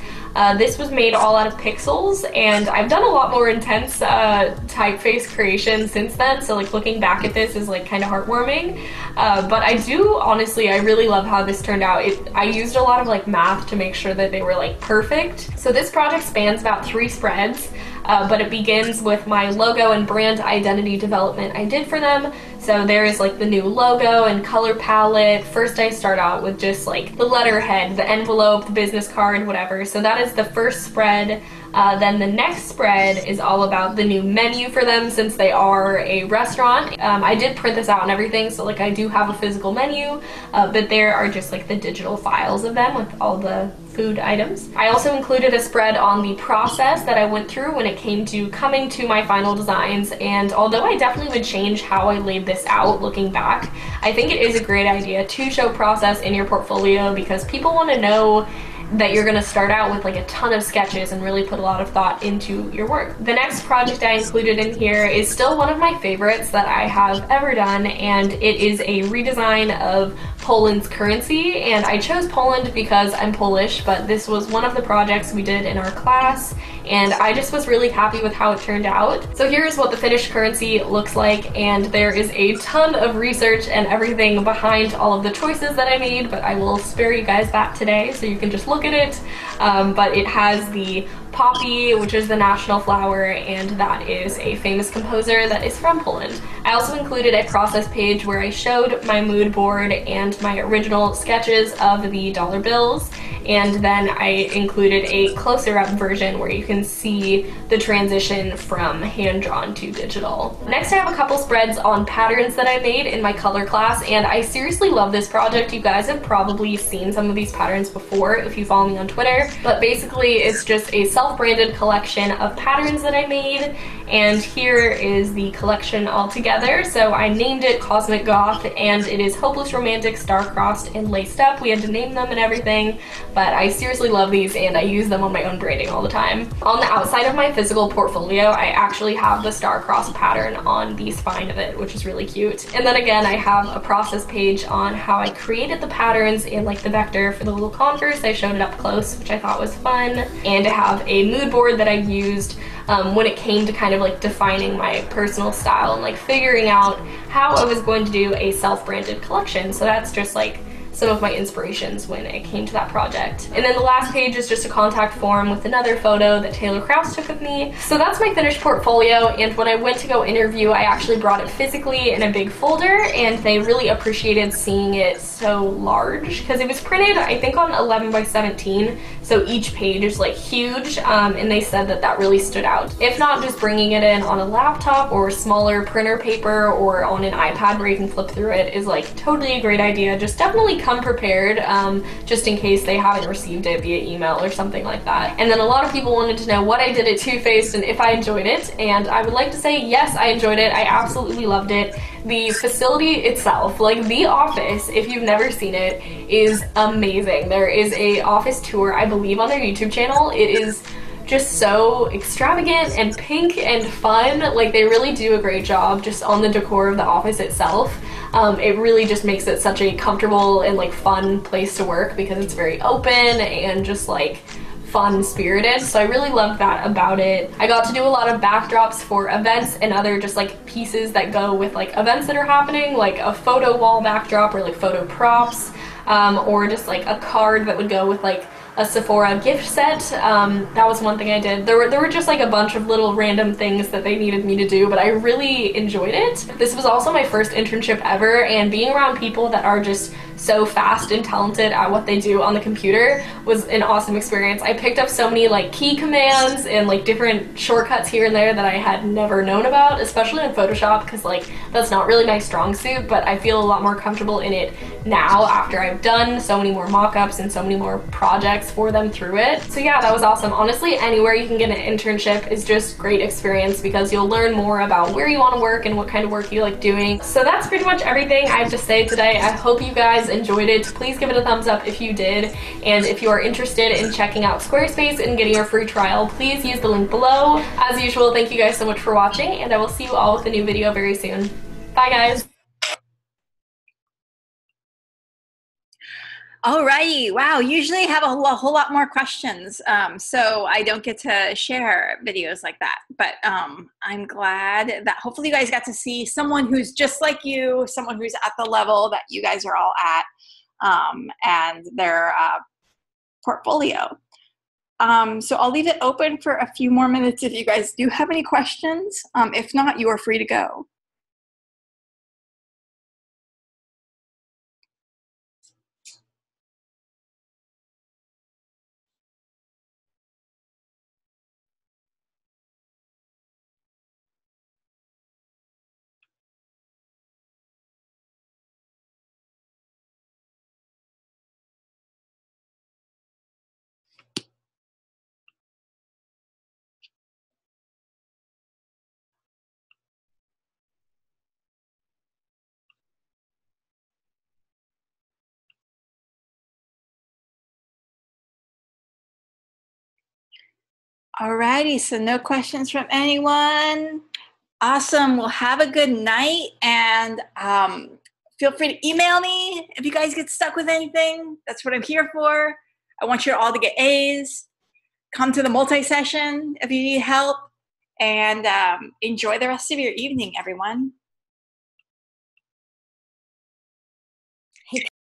This was made all out of pixels, and I've done a lot more intense typeface creation since then, so like looking back at this is like kind of heartwarming. But I do honestly, I really love how this turned out. I used a lot of like math to make sure that they were like perfect. So this project spans about 3 spreads. But it begins with my logo and brand identity development I did for them. So there is like the new logo and color palette. First I start out with just like the letterhead, the envelope, the business card, whatever. So that is the first spread. Then the next spread is all about the new menu for them, since they are a restaurant. I did print this out and everything, so like I do have a physical menu, but there are just like the digital files of them with all the food items. I also included a spread on the process that I went through when it came to coming to my final designs, and although I definitely would change how I laid this out looking back, I think it is a great idea to show process in your portfolio, because people want to know that you're going to start out with like a ton of sketches and really put a lot of thought into your work. The next project I included in here is still one of my favorites that I have ever done, and it is a redesign of Poland's currency. And I chose Poland because I'm Polish, but this was one of the projects we did in our class, and I just was really happy with how it turned out. So here's what the finished currency looks like, and there is a ton of research and everything behind all of the choices that I made, but I will spare you guys that today so you can just look at it. But it has the poppy, which is the national flower, and that is a famous composer that is from Poland. I also included a process page where I showed my mood board and my original sketches of the dollar bills, and then I included a closer up version where you can see the transition from hand-drawn to digital. Next, I have a couple spreads on patterns that I made in my color class, and I seriously love this project. You guys have probably seen some of these patterns before if you follow me on Twitter, but basically it's just a self-branded collection of patterns that I made, and here is the collection all together. So I named it Cosmic Goth, and it is Hopeless Romantic, Star-Crossed, and Laced Up. We had to name them and everything, but I seriously love these and I use them on my own branding all the time. On the outside of my physical portfolio, I actually have the Star-Crossed pattern on the spine of it, which is really cute. And then again, I have a process page on how I created the patterns in like the vector for the little converse. I showed it up close, which I thought was fun. And I have a mood board that I used when it came to kind of like defining my personal style and like figuring out how I was going to do a self-branded collection. So that's just like some of my inspirations when it came to that project. And then the last page is just a contact form with another photo that Taylor Krause took of me. So that's my finished portfolio, and when I went to go interview, I actually brought it physically in a big folder, and they really appreciated seeing it so large because it was printed, I think, on 11 by 17, so each page is like huge, and they said that that really stood out. If not, just bringing it in on a laptop or smaller printer paper or on an iPad where you can flip through it is like totally a great idea. Just definitely come prepared, just in case they haven't received it via email or something like that. And then a lot of people wanted to know what I did at Too Faced and if I enjoyed it, and I would like to say yes, I enjoyed it. I absolutely loved it. The facility itself, like the office, if you've never seen it, is amazing. There is a office tour, I believe, on their YouTube channel. It is just so extravagant and pink and fun. Like, they really do a great job just on the decor of the office itself. It really just makes it such a comfortable and like fun place to work because it's very open and just like fun spirited. So I really love that about it. I got to do a lot of backdrops for events and other just like pieces that go with like events that are happening, like a photo wall backdrop or like photo props, or just like a card that would go with like a Sephora gift set. That was one thing I did. There were just like a bunch of little random things that they needed me to do, but I really enjoyed it. This was also my first internship ever, and being around people that are just so fast and talented at what they do on the computer was an awesome experience. I picked up so many like key commands and like different shortcuts here and there that I had never known about, especially in Photoshop, because like that's not really my strong suit, but I feel a lot more comfortable in it now after I've done so many more mock-ups and so many more projects for them through it. So yeah, that was awesome. Honestly, anywhere you can get an internship is just great experience because you'll learn more about where you want to work and what kind of work you like doing. So that's pretty much everything I have to say today. I hope you guys enjoyed it. Please give it a thumbs up if you did, and if you are interested in checking out Squarespace and getting your free trial, please use the link below. As usual, thank you guys so much for watching, and I will see you all with a new video very soon. Bye guys! Alrighty, wow, usually I have a whole lot more questions, so I don't get to share videos like that, but I'm glad that hopefully you guys got to see someone who's just like you, someone who's at the level that you guys are all at, and their portfolio. So I'll leave it open for a few more minutes if you guys do have any questions. If not, you are free to go. Alrighty, so no questions from anyone. Awesome, well, have a good night, and feel free to email me if you guys get stuck with anything. That's what I'm here for. I want you all to get A's. Come to the multi-session if you need help, and enjoy the rest of your evening, everyone.